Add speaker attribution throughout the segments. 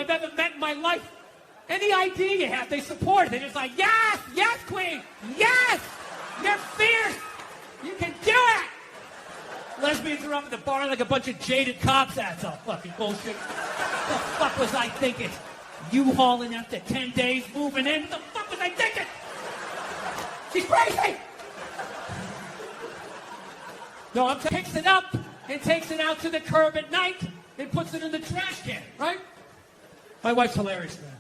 Speaker 1: I've ever met in my life. Any idea you have, they support it. They're just like, yes, yes, queen, yes, you're fierce, you can do it. Lesbians are up at the bar like a bunch of jaded cops. That's all fucking bullshit. What the fuck was I thinking? You hauling after 10 days, moving in? What the fuck was I thinking? She's crazy! No, I'm picks it up and takes it out to the curb at night and puts it in the trash can, right? My wife's hilarious, man.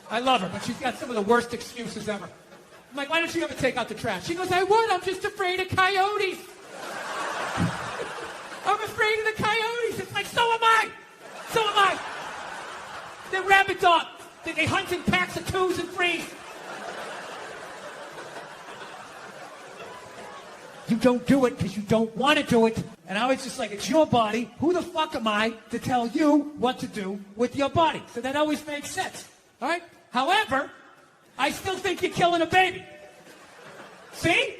Speaker 1: I love her, but she's got some of the worst excuses ever. I'm like, why don't you ever take out the trash? She goes, I would, I'm just afraid of coyotes. I'm afraid of the coyotes. It's like, so am I. So am I. They're rabid dogs. They hunt in packs of 2s and 3s. You don't do it because you don't want to do it. And I was just like, it's your body. Who the fuck am I to tell you what to do with your body? So that always makes sense. All right? However, I still think you're killing a baby. See?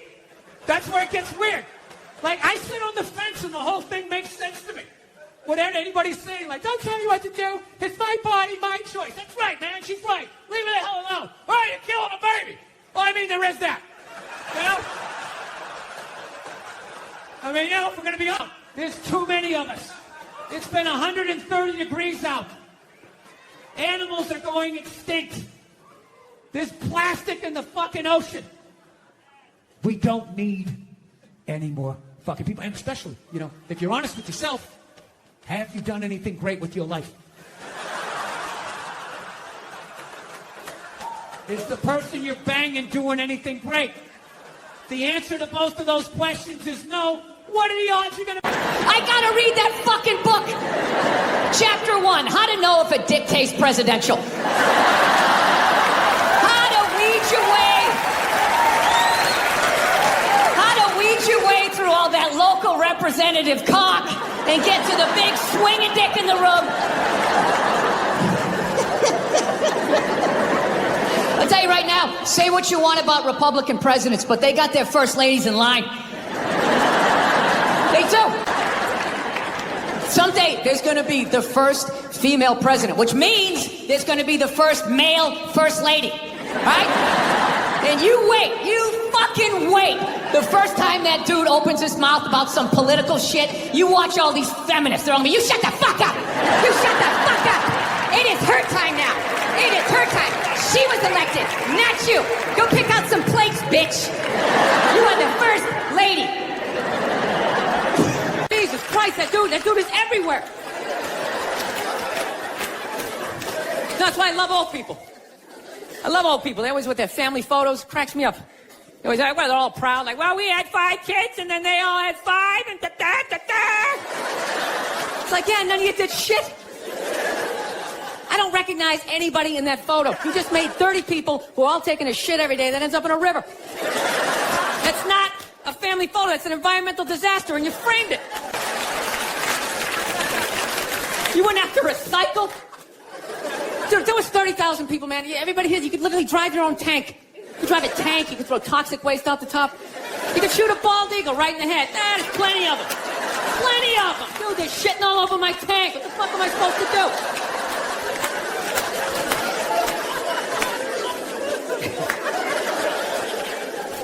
Speaker 1: That's where it gets weird. Like, I sit on the fence and the whole thing makes sense to me. Whatever anybody's saying, like, don't tell me what to do. It's my body, my choice. That's right, man. She's right. Leave it the hell alone. All right, you're killing a baby. Well, I mean, there is that. You know? I mean, you know, if we're going to be honest, there's too many of us. It's been 130 degrees out. Animals are going extinct. There's plastic in the fucking ocean. We don't need any more fucking people. And especially, you know, if you're honest with yourself, have you done anything great with your life? Is the person you're banging doing anything great? The answer to both of those questions is no. What are the odds you're gonna...
Speaker 2: I gotta read that fucking book! Chapter 1, how to know if a dick tastes presidential. How to weed your way through all that local representative cock and get to the big swinging dick in the room. I'll tell you right now, say what you want about Republican presidents, but they got their first ladies in line. They do. Someday, there's going to be the first female president, which means there's going to be the first male first lady. Right? And you wait. You fucking wait. The first time that dude opens his mouth about some political shit, you watch all these feminists. They're on me. You shut the fuck up. You shut the fuck up. It is her time now. It is her time. She was elected, not you. Go pick out some plates, bitch. You are the first lady. Jesus Christ, that dude is everywhere. That's why I love old people. I love old people. They always with their family photos. Cracks me up. They always, well, they're all proud. Like, well, we had 5 kids, and then they all had 5, and da-da-da-da. It's like, yeah, none of you did shit. I don't recognize anybody in that photo. You just made 30 people who are all taking a shit every day that ends up in a river. That's not a family photo. That's an environmental disaster, and you framed it. You wouldn't have to recycle. Dude, there was 30,000 people, man. Everybody here, you could literally drive your own tank. You could drive a tank. You could throw toxic waste out the top. You could shoot a bald eagle right in the head. There's plenty of them. Plenty of them. Dude, they're shitting all over my tank. What the fuck am I supposed to do?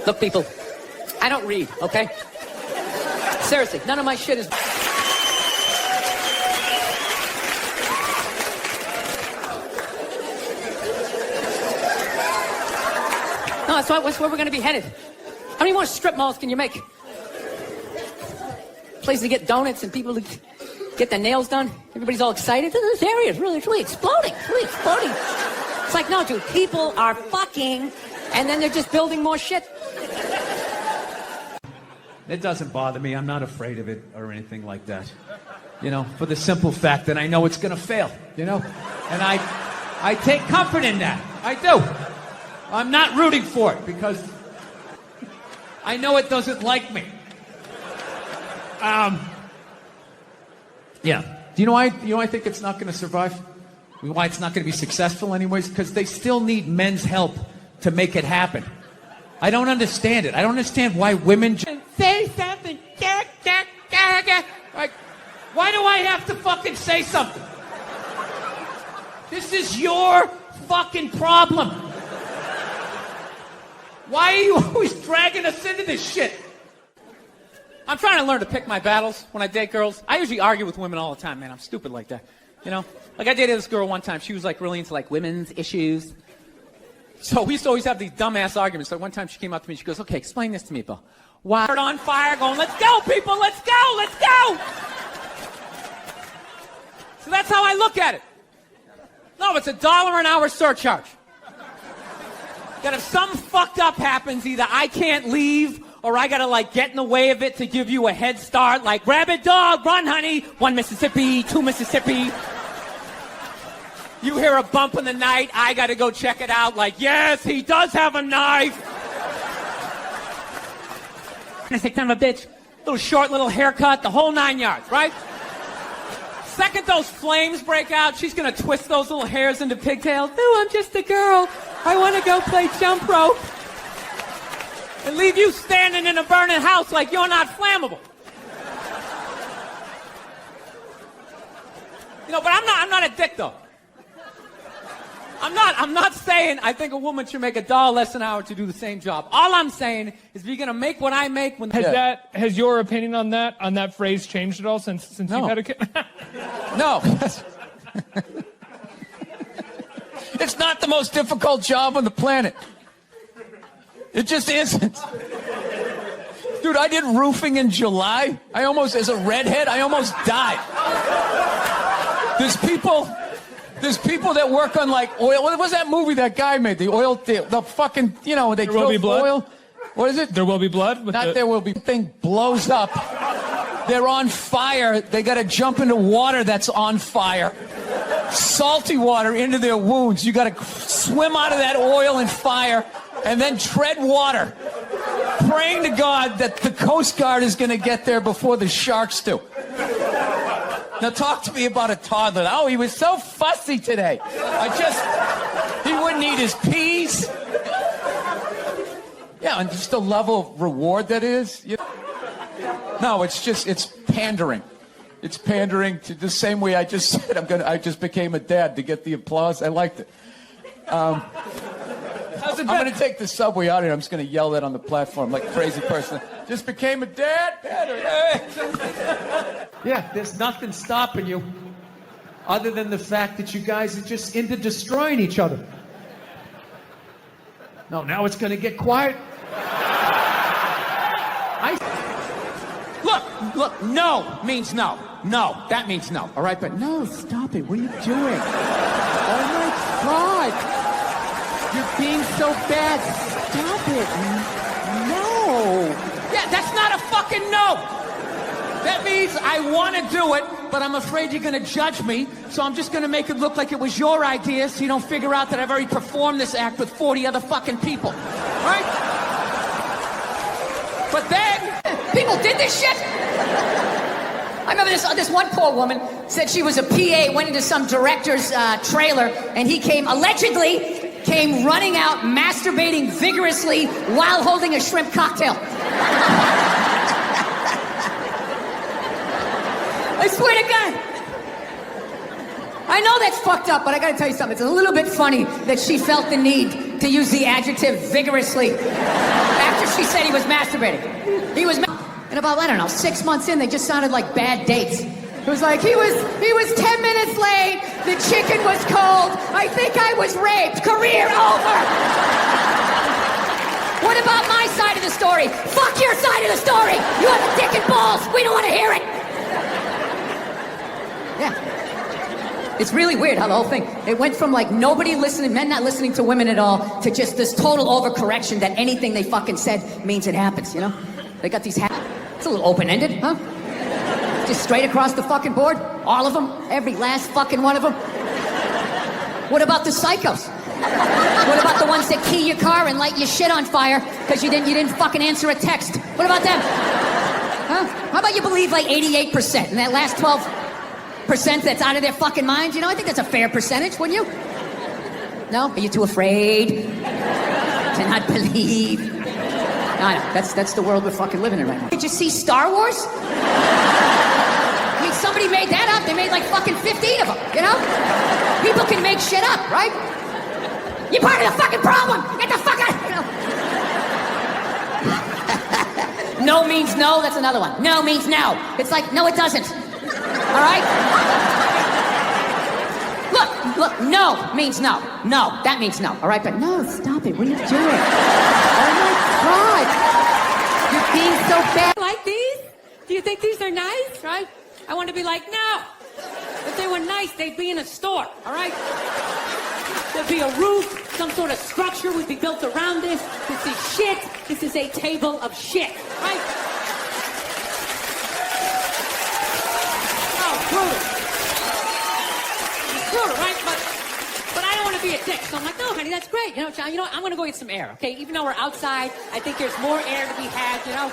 Speaker 2: Look, people, I don't read, okay? Seriously, none of my shit is... No, that's where we're going to be headed. How many more strip malls can you make? Places to get donuts and people to get their nails done. Everybody's all excited. This area is really exploding. It's really exploding. It's like, no, dude, people are fucking, and then they're just building more shit.
Speaker 1: It doesn't bother me. I'm not afraid of it or anything like that. You know, for the simple fact that I know it's going to fail, you know? And I take comfort in that. I do. I'm not rooting for it because I know it doesn't like me. Yeah. Do you know why I think it's not going to survive? Why it's not going to be successful anyways? Because they still need men's help to make it happen. I don't understand it. I don't understand why women say something. Like, why do I have to fucking say something? This is your fucking problem. Why are you always dragging us into this shit? I'm trying to learn to pick my battles when I date girls. I usually argue with women all the time, man. I'm stupid like that. You know? Like, I dated this girl one time. She was, like, really into, like, women's issues. So we used to always have these dumbass arguments. So one time she came up to me, she goes, okay, explain this to me, Bill. Why? On fire going, let's go, people, let's go, let's go! So that's how I look at it. No, it's $1 an hour surcharge. That if something fucked up happens, either I can't leave or I gotta, like, get in the way of it to give you a head start, like, rabid dog, run, honey, 1 Mississippi, 2 Mississippi. You hear a bump in the night, I gotta go check it out, like, yes, he does have a knife. I say, son of a bitch, little short, little haircut, the whole 9 yards, right? Second those flames break out, she's gonna twist those little hairs into pigtails. No, I'm just a girl. I wanna go play jump rope. And leave you standing in a burning house like you're not flammable. You know, but I'm not a dick though. I'm not saying I think a woman should make $1 less an hour to do the same job. All I'm saying is if you're gonna make what I make when
Speaker 3: Has your opinion on that phrase changed at all since
Speaker 1: No.
Speaker 3: you've had a kid?
Speaker 4: No. It's not the most difficult job on the planet. It just isn't. Dude, I did roofing in July. As a redhead, I almost died. There's people that work on, like, oil. What was that movie that guy made? The oil, the fucking, you know, they
Speaker 3: There Will Be
Speaker 4: kill
Speaker 3: Blood?
Speaker 4: oil. What is it?
Speaker 3: There Will Be Blood?
Speaker 4: There will be. Thing blows up. They're on fire. They got to jump into water that's on fire. Salty water into their wounds. You got to swim out of that oil and fire and then tread water, praying to God that the Coast Guard is going to get there before the sharks do. Now talk to me about a toddler. Oh, he was so fussy today. He wouldn't eat his peas. Yeah, and just the level of reward that is. No, it's pandering. It's pandering to the same way I just said I just became a dad to get the applause. I liked it. I'm going to take the subway out here. I'm just going to yell that on the platform like a crazy person. Just became a dad.
Speaker 1: Yeah, there's nothing stopping you other than the fact that you guys are just into destroying each other. No, now it's going to get quiet. Look, no means no. No, that means no, all right? But no, stop it. What are you doing? Oh, my God. You're being so bad. Stop it. No. Yeah, that's not a fucking no. That means I want to do it, but I'm afraid you're going to judge me, so I'm just going to make it look like it was your idea so you don't figure out that I've already performed this act with 40 other fucking people. Right? But then...
Speaker 2: People did this shit? I remember this one poor woman said she was a PA, went into some director's trailer, and he allegedly came running out, masturbating vigorously while holding a shrimp cocktail. I swear to God. I know that's fucked up, but I gotta tell you something. It's a little bit funny that she felt the need to use the adjective vigorously after she said he was masturbating. And about, I don't know, 6 months in, they just sounded like bad dates. It was like, he was 10 minutes late, the chicken was cold, I think I was raped, career over. What about my side of the story? Fuck your side of the story! You have a dick and balls, we don't want to hear it! Yeah. It's really weird how the whole thing, it went from like nobody listening, men not listening to women at all, to just this total overcorrection that anything they fucking said means it happens, you know? They got these It's a little open-ended, huh? Just straight across the fucking board? All of them? Every last fucking one of them? What about the psychos? What about the ones that key your car and light your shit on fire because you didn't fucking answer a text? What about them? Huh? How about you believe like 88% and that last 12% that's out of their fucking minds? You know, I think that's a fair percentage, wouldn't you? No? Are you too afraid to not believe? I know, that's the world we're fucking living in right now. Did you see Star Wars? I mean, some somebody made that up. They made like fucking 15 of them, you know? People can make shit up, right? You're part of the fucking problem. Get the fuck out. You know? No means no. That's another one. No means no. It's like, no, it doesn't. All right? Look, no means no. No, that means no. All right, but no, stop it. What are you doing? Oh my God. You're being so bad.
Speaker 5: Like these? Do you think these are nice, right? I want to be like, no. If they were nice, they'd be in a store, all right? There'd be a roof, some sort of structure would be built around this. This is shit. This is a table of shit, right? Oh, brutal. It's brutal, right? But I don't want to be a dick. So I'm like, no, honey, that's great. You know, John, I'm going to go get some air, okay? Even though we're outside, I think there's more air to be had, you know?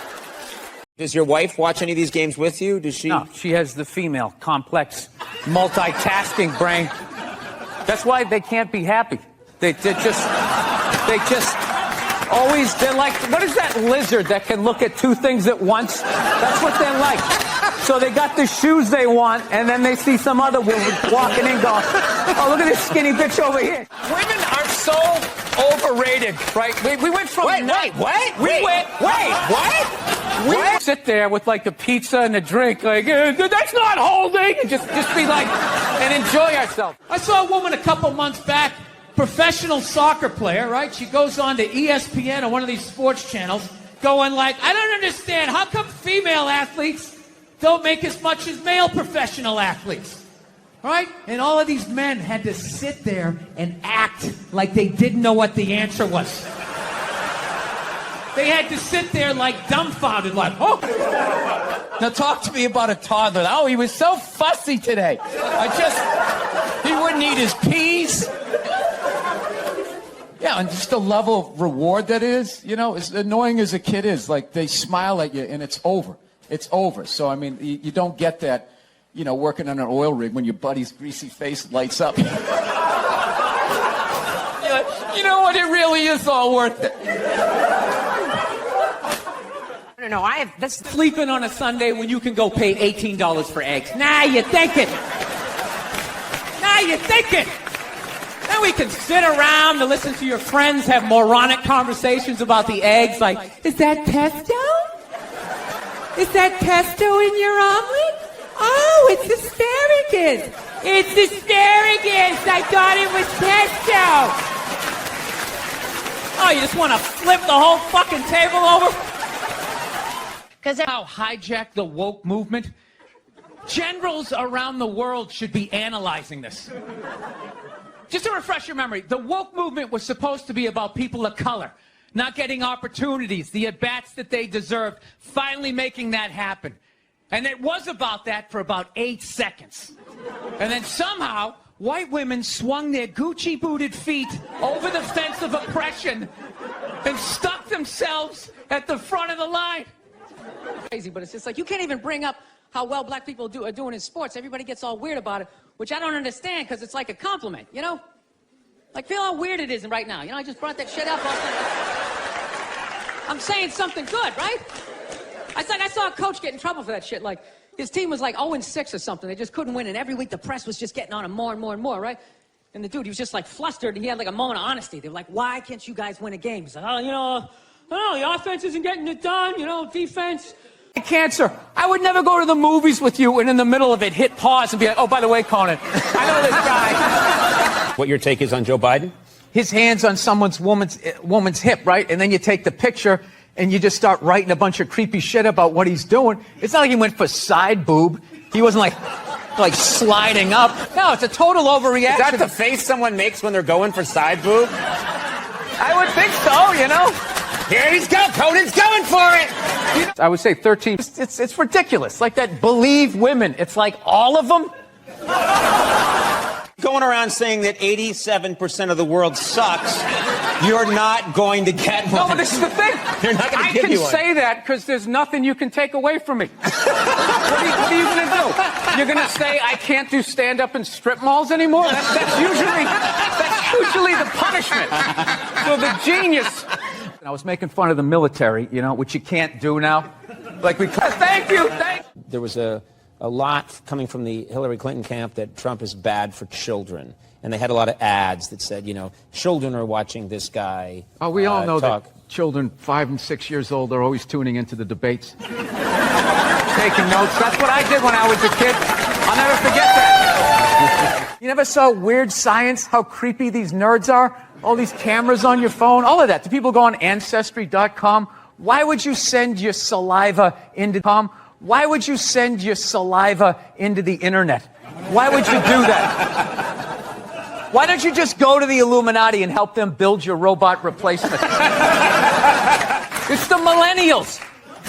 Speaker 6: Does your wife watch any of these games with you? Does she?
Speaker 4: No, she has the female, complex, multitasking brain. That's why they can't be happy. They just always, they're like, what is that lizard that can look at two things at once? That's what they're like. So they got the shoes they want, and then they see some other woman walking in going, oh, look at this skinny bitch over here. Women are so overrated, right? We went from... We sit there with like a pizza and a drink, like, that's not holding, and just be like, and enjoy ourselves.
Speaker 1: I saw a woman a couple months back, professional soccer player, right? She goes on to ESPN or one of these sports channels, going like, I don't understand, how come female athletes don't make as much as male professional athletes? Right? And all of these men had to sit there and act like they didn't know what the answer was. They had to sit there like dumbfounded, like, oh.
Speaker 4: Now talk to me about a toddler. Oh, he was so fussy today. He wouldn't eat his peas. Yeah, and just the level of reward that is, you know, as annoying as a kid is, like they smile at you and it's over. It's over. So, I mean, you don't get that, you know, working on an oil rig when your buddy's greasy face lights up. You know what? It really is all worth it.
Speaker 1: No, that's sleeping on a Sunday when you can go pay $18 for eggs. Now you're thinking. Then we can sit around and listen to your friends have moronic conversations about the eggs, like, is that pesto? Is that pesto in your omelet? Oh, it's asparagus. It's asparagus. I thought it was pesto. Oh, you just want to flip the whole fucking table over?
Speaker 4: Because how hijack the woke movement? Generals around the world should be analyzing this. Just to refresh your memory, the woke movement was supposed to be about people of color, not getting opportunities, the at-bats that they deserved, finally making that happen. And it was about that for about 8 seconds. And then somehow, white women swung their Gucci-booted feet over the fence of oppression and stuck themselves at the front of the line.
Speaker 5: Crazy, but it's just like, you can't even bring up how well black people are doing in sports. Everybody gets all weird about it, which I don't understand, because it's like a compliment, you know? Like, feel how weird it is right now. You know, I just brought that shit up. I'm saying something good, right? I saw a coach get in trouble for that shit. Like, his team was like 0-6 or something. They just couldn't win, and every week the press was just getting on him more and more and more, right? And the dude, he was just like flustered, and he had like a moment of honesty. They were like, why can't you guys win a game? He's like, oh, you know, the offense isn't getting it done, you know, defense.
Speaker 4: Cancer. I would never go to the movies with you and in the middle of it hit pause and be like, oh, by the way, Conan, I know this guy.
Speaker 6: What your take is on Joe Biden?
Speaker 4: His hand's on woman's hip, right? And then you take the picture and you just start writing a bunch of creepy shit about what he's doing. It's not like he went for side boob. He wasn't like sliding up. No, it's a total overreaction.
Speaker 6: Is that the face someone makes when they're going for side boob?
Speaker 4: I would think so, you know.
Speaker 6: Here he's go. Conan's going for it.
Speaker 4: I would say 13. It's ridiculous. Like that believe women. It's like all of them.
Speaker 6: Going around saying that 87% of the world sucks, you're not going to get one.
Speaker 4: No, but this is the thing.
Speaker 6: You're not going to give you one.
Speaker 4: I can say that because there's nothing you can take away from me. What are you going to do? You're going to say I can't do stand-up in strip malls anymore? That's usually the punishment. So the genius... I was making fun of the military, you know, which you can't do now. Like thank you.
Speaker 6: There was a a lot coming from the Hillary Clinton camp that Trump is bad for children. And they had a lot of ads that said, you know, children are watching this guy.
Speaker 7: Oh, we all know
Speaker 6: talk.
Speaker 7: that children 5 and 6 years old are always tuning into the debates. Taking notes. That's what I did when I was a kid. I'll never forget that. You never saw Weird Science, how creepy these nerds are? All these cameras on your phone, all of that. Do people go on Ancestry.com? Why would you send your saliva into Why would you send your saliva into the internet? Why would you do that? Why don't you just go to the Illuminati and help them build your robot replacement? It's the millennials.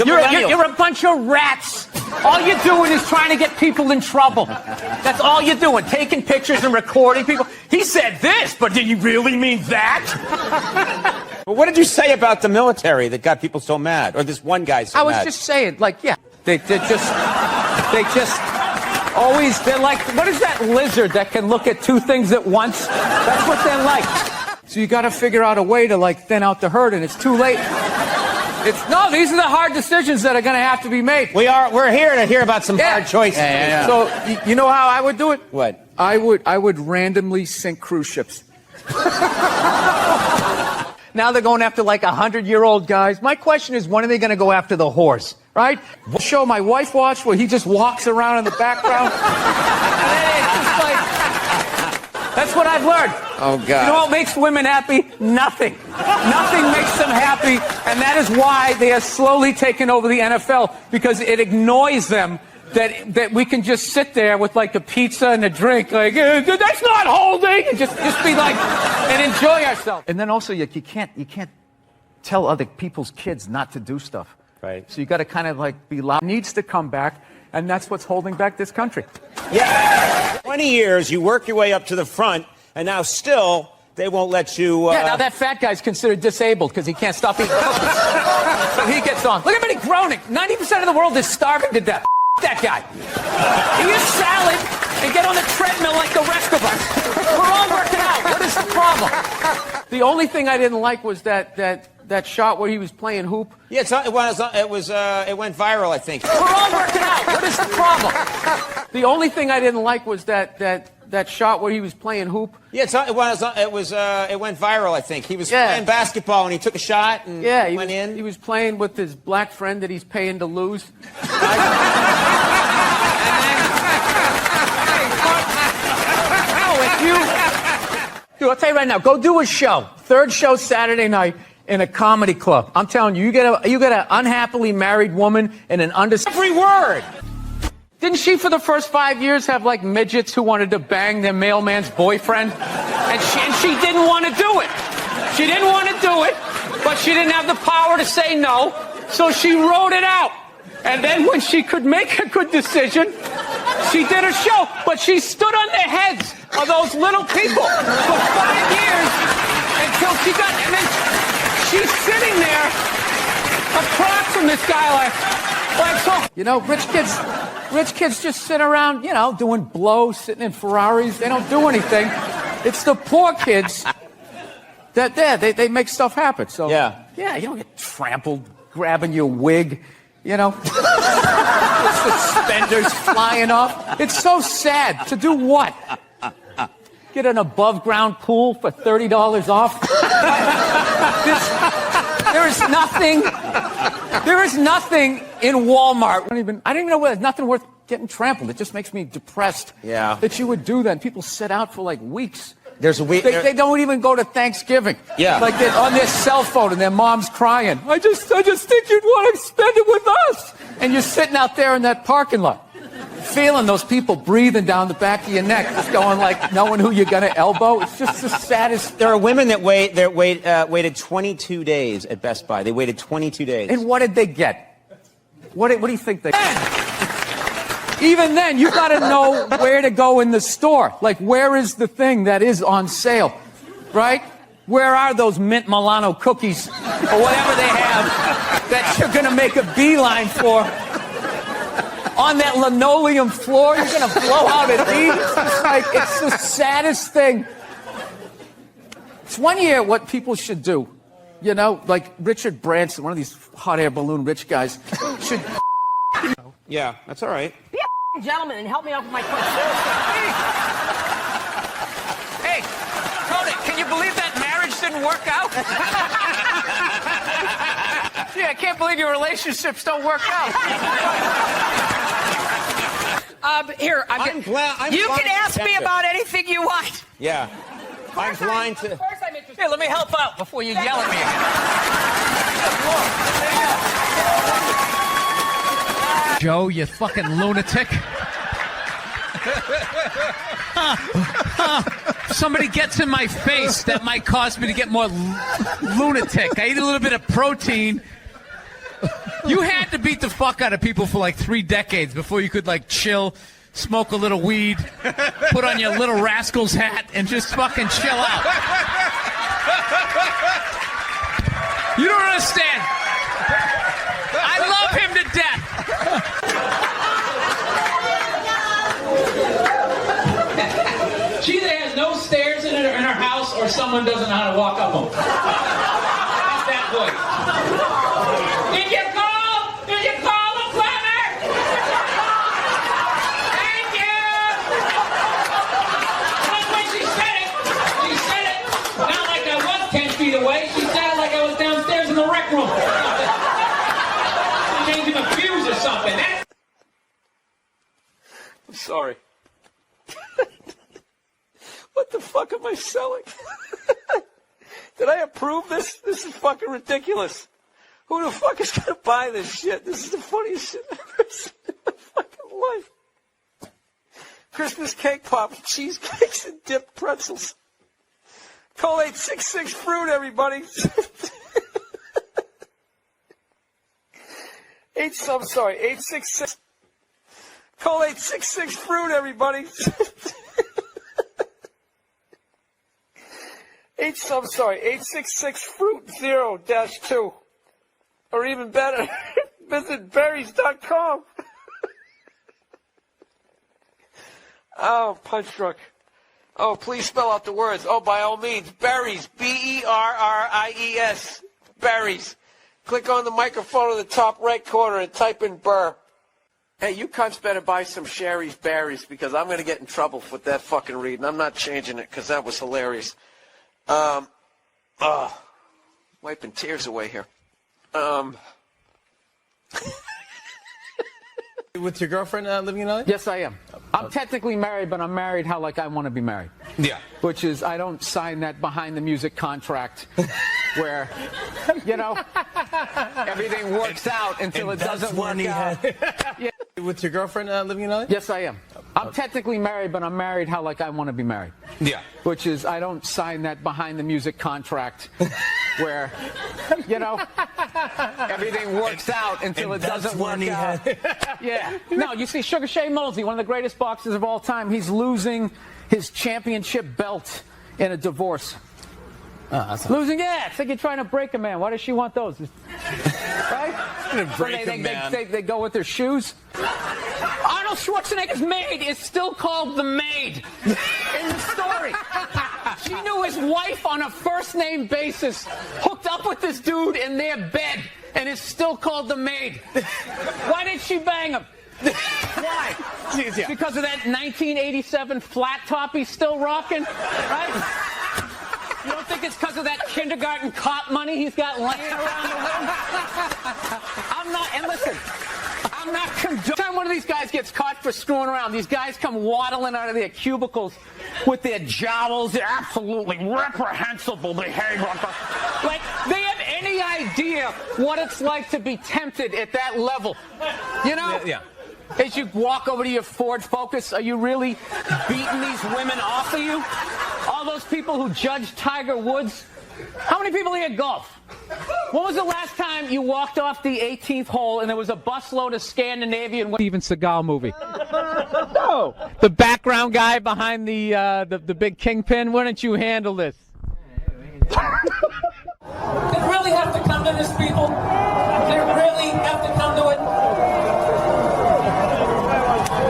Speaker 7: You're a bunch of rats. All you're doing is trying to get people in trouble. That's all you're doing, taking pictures and recording people. He said this, but did he really mean that?
Speaker 6: Well, what did you say about the military that got people so mad? Or this one guy so mad?
Speaker 7: I was just saying, like, yeah, they just always, they're like, what is that lizard that can look at two things at once? That's what they're like. So you got to figure out a way to, like, thin out the herd, and it's too late. These are the hard decisions that are going to have to be made.
Speaker 6: We're here to hear about some hard choices.
Speaker 7: Yeah. So you know how I would do it?
Speaker 6: What?
Speaker 7: I would randomly sink cruise ships. Now they're going after like 100-year-old guys. My question is, when are they going to go after the horse? Right? The show my wife watched where he just walks around in the background. It's just like, that's what I've learned.
Speaker 6: Oh, God.
Speaker 7: You know what makes women happy? Nothing. Nothing makes them happy, and that is why they are slowly taking over the NFL, because it annoys them that we can just sit there with like a pizza and a drink, like, that's not holding, and just be like, and enjoy ourselves. And then also, you can't tell other people's kids not to do stuff.
Speaker 6: Right.
Speaker 7: So you got to kind of like be loud. It needs to come back, and that's what's holding back this country.
Speaker 6: Yeah. 20 years, you work your way up to the front, and now still they won't let you.
Speaker 7: Yeah, now that fat guy's considered disabled because he can't stop eating cookies. So he gets on. Look at him groaning. 90% of the world is starving to death. That guy. Eat salad and get on the treadmill like the rest of us. We're all working out. What is the problem? The only thing I didn't like was that shot where he was playing hoop.
Speaker 6: Yeah, it went viral, I think.
Speaker 7: We're all working out. What is the problem? The only thing I didn't like was that shot where he was playing hoop.
Speaker 6: Yeah, it went viral, I think. He was playing basketball and he took a shot and went in.
Speaker 7: He was playing with his black friend that he's paying to lose. Dude, I'll tell you right now, go do a show. Third show Saturday night in a comedy club. I'm telling you, you get an unhappily married woman and an every word. Didn't she, for the first 5 years, have like midgets who wanted to bang their mailman's boyfriend? And she didn't want to do it. She didn't want to do it, but she didn't have the power to say no, so she wrote it out. And then when she could make a good decision, she did a show, but she stood on the heads of those little people for 5 years until she got, and then she's sitting there across from this guy like so. You know, rich kids just sit around, you know, doing blow, sitting in Ferraris. They don't do anything. It's the poor kids that they make stuff happen. So yeah, you don't get trampled grabbing your wig, you know. Suspenders flying off. It's so sad. To do what? Get an above ground pool for $30 off? There is nothing in Walmart. I don't even know where. There's nothing worth getting trampled. It just makes me depressed.
Speaker 6: Yeah.
Speaker 7: That you would do that. And people sit out for like weeks.
Speaker 6: There's a week.
Speaker 7: They don't even go to Thanksgiving.
Speaker 6: Yeah.
Speaker 7: Like they're on their cell phone and their mom's crying. I just think you'd want to spend it with us. And you're sitting out there in that parking lot, feeling those people breathing down the back of your neck, just going like, knowing who you're going to elbow. It's just the saddest.
Speaker 6: There are women that waited 22 days at Best Buy. They waited 22 days.
Speaker 7: And what did they get? What do you think they Even then, you got to know where to go in the store. Like, where is the thing that is on sale, right? Where are those mint Milano cookies or whatever they have that you're going to make a beeline for? On that linoleum floor, you're going to blow out at these. It's the saddest thing. It's 1 year what people should do. You know, like Richard Branson, one of these hot air balloon rich guys, should.
Speaker 6: Yeah, that's all right.
Speaker 2: Be a
Speaker 5: gentleman and help me out with my question.
Speaker 7: Hey, Tony, can you believe that marriage didn't work out? Yeah, I can't believe your relationships don't work out.
Speaker 5: Here,
Speaker 6: I'm glad.
Speaker 5: you can ask me about anything you want.
Speaker 6: Yeah. I'm blind to.
Speaker 5: Of course I'm interested.
Speaker 7: Here, let me help out before you yell at me again.
Speaker 4: Joe, you fucking lunatic. Somebody gets in my face, that might cause me to get more lunatic. I eat a little bit of protein. You had to beat the fuck out of people for like 3 decades before you could like chill, smoke a little weed, put on your Little Rascals hat, and just fucking chill out. You don't understand. I love him to death. She either has no stairs in her house or someone doesn't know how to walk up them. How's that voice? Did you call? Did you call the plumber? Thank you. That's when she said it. She said it not like I was 10 feet away. She said it like I was downstairs in the rec room. Changing a fuse or something.
Speaker 7: I'm sorry. What the fuck am I selling? Did I approve this? This is fucking ridiculous. Who the fuck is gonna buy this shit? This is the funniest shit I've ever seen in my fucking life. Christmas cake pop, cheesecakes, and dipped pretzels. Call 866 fruit, everybody. I'm sorry, 866. Call 866 fruit, everybody. I'm sorry, 866 fruit 0-2. Or even better, visit berries.com. Oh, punch drunk. Oh, please spell out the words. Oh, by all means, berries. Berries. Berries. Click on the microphone in the top right corner and type in Burr. Hey, you cunts better buy some Sherry's berries because I'm going to get in trouble with that fucking read, and I'm not changing it because that was hilarious. Wiping tears away here.
Speaker 8: With your girlfriend living in LA?
Speaker 7: Yes, I am. I'm technically married, but I'm married how like I want to be married.
Speaker 8: Yeah.
Speaker 7: Which is I don't sign that behind the music contract where, you know, everything works out until it doesn't work out. Yeah.
Speaker 8: With your girlfriend living in LA?
Speaker 7: Yes, I am. I'm technically married, but I'm married how like I want to be married.
Speaker 8: Yeah.
Speaker 7: Which is I don't sign that behind the music contract where, you know, everything works out until it doesn't work out. Yeah. No, you see, Sugar Shea Mosley, one of the greatest boxers of all time, he's losing his championship belt in a divorce. Losing, yeah. It's like you're trying to break a man. Why does she want those? Right? They go with their shoes. Arnold Schwarzenegger's maid is still called the maid in the story. She knew his wife on a first-name basis, hooked up with this dude in their bed, and is still called the maid. Why did she bang him? Why?
Speaker 8: Yeah.
Speaker 7: Because of that 1987 flat top he's still rocking, right? You don't think it's because of that kindergarten cop money he's got laying around the room? I'm not, and listen, I'm not condoning. Every time one of these guys gets caught for screwing around, these guys come waddling out of their cubicles with their jowls. They're absolutely reprehensible behavior. Like, they have any idea what it's like to be tempted at that level. You know?
Speaker 8: Yeah.
Speaker 7: As you walk over to your Ford Focus, are you really beating these women off of you? All those people who judge Tiger Woods? How many people here golf? When was the last time you walked off the 18th hole and there was a busload of Scandinavian Steven Seagal movie? No. The background guy behind the big kingpin. Why don't you handle this?
Speaker 1: They really have to come to this, people. They really have to come to it.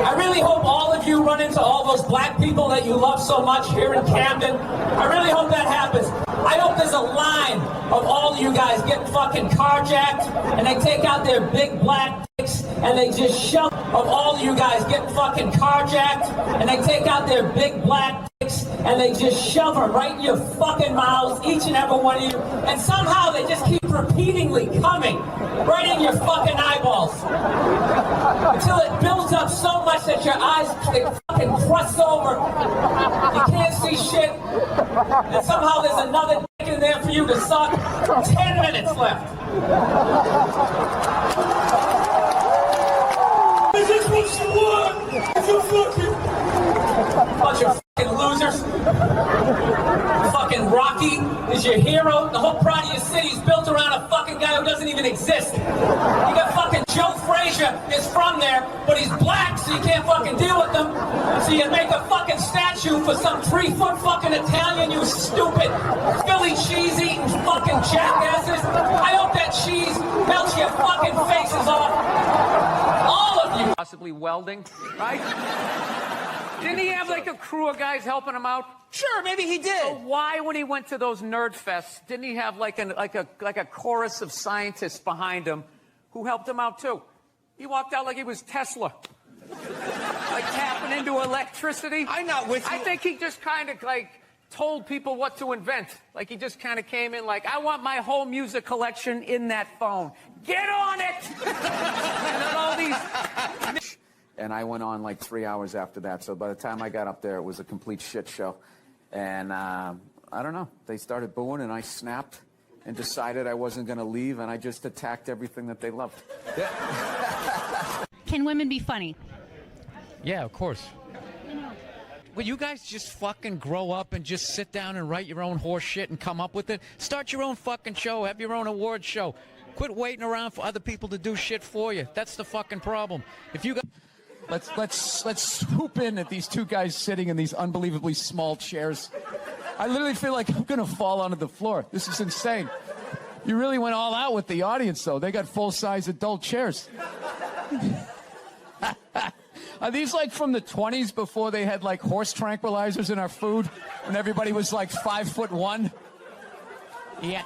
Speaker 1: I really hope all of you run into all those black people that you love so much here in Camden. I really hope that happens. I hope there's a line of all of you guys getting fucking carjacked and they take out their big black dicks and they just shove
Speaker 9: of all of you guys getting fucking carjacked, and they take out their big black dicks and they just shove them right in your fucking mouths, each and every one of you, and somehow they just keep repeatedly coming right in your fucking eyeballs until it builds up so much that your eyes they fucking crust over. You can't see shit, and somehow there's another dick in there for you to suck. 10 minutes left. Is this what you want? You fucking bunch of fucking losers. Fucking Rocky is your hero. The whole pride of your city is built around a fucking guy who doesn't even exist. You got fucking Joe Frazier is from there, but he's black, so you can't fucking deal with them. So you make a fucking statue for some 3-foot fucking Italian, you stupid Philly cheese eating fucking jackasses. I hope that cheese melts your fucking faces off. All of you.
Speaker 7: Possibly welding, right? Didn't he have like a crew of guys helping him out?
Speaker 4: Sure, maybe he did.
Speaker 7: So why, when he went to those nerd fests, didn't he have like a chorus of scientists behind him who helped him out too? He walked out like he was Tesla, like tapping into electricity.
Speaker 4: I'm not with you.
Speaker 7: I think he just kind of like told people what to invent. Like he just kind of came in like, I want my whole music collection in that phone. Get on it! And then all these. And I went on like 3 hours after that. So by the time I got up there, it was a complete shit show. And I don't know. They started booing, and I snapped and decided I wasn't going to leave, and I just attacked everything that they loved.
Speaker 10: Can women be funny?
Speaker 4: Yeah, of course. Will you guys just fucking grow up and just sit down and write your own horse shit and come up with it? Start your own fucking show. Have your own award show. Quit waiting around for other people to do shit for you. That's the fucking problem. If you got... Let's swoop in at these two guys sitting in these unbelievably small chairs. I literally feel like I'm gonna fall onto the floor. This is insane. You really went all out with the audience, though. They got full-size adult chairs. Are these like from the 20s before they had like horse tranquilizers in our food and everybody was like 5'1"? Yeah,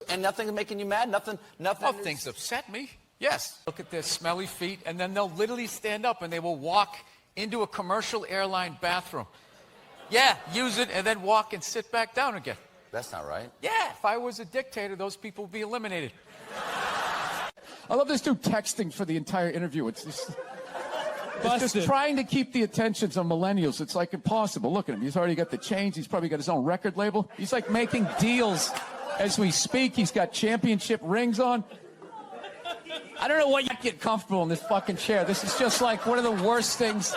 Speaker 8: And nothing's making you mad? Nothing.
Speaker 4: Oh, things upset me. Yes. Look at their smelly feet, and then they'll literally stand up and they will walk into a commercial airline bathroom. Yeah, use it and then walk and sit back down again.
Speaker 8: That's not right.
Speaker 4: Yeah, if I was a dictator, those people would be eliminated. I love this dude texting for the entire interview. It's just trying to keep the attentions of millennials. It's like impossible. Look at him. He's already got the chains. He's probably got his own record label. He's like making deals as we speak. He's got championship rings on. I don't know what you get comfortable in this fucking chair. This is just like one of the worst things.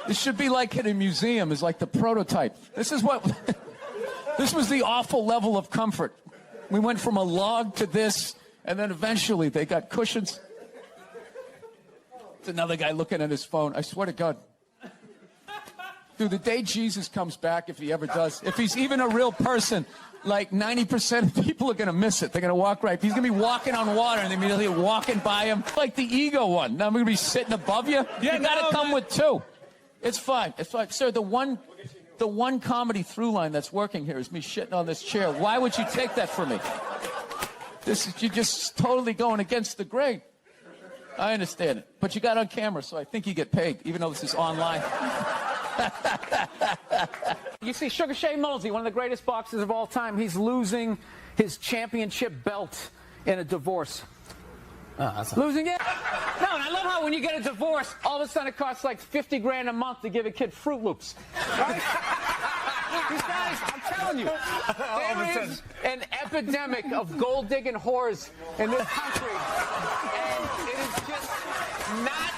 Speaker 4: This should be like in a museum, is like the prototype. This is what, this was the awful level of comfort. We went from a log to this, and then eventually they got cushions. It's another guy looking at his phone. I swear to God. Dude, the day Jesus comes back, if he ever does, if he's even a real person, like 90% of people are going to miss it. They're going to walk right. He's going to be walking on water and immediately walking by him. Like the ego one. Now I'm going to be sitting above you. Yeah, you got to come with two. It's fine. It's fine. Sir, the one comedy through line that's working here is me shitting on this chair. Why would you take that from me? You're just totally going against the grain. I understand it. But you got on camera, so I think you get paid, even though this is online.
Speaker 7: You see Sugar Shea Mosley, one of the greatest boxers of all time, he's losing his championship belt in a divorce. Losing it? No, and I love how when you get a divorce, all of a sudden it costs like 50 grand a month to give a kid Fruit Loops. Right? These guys, I'm telling you, there is an epidemic of gold-digging whores in this country. And it is just not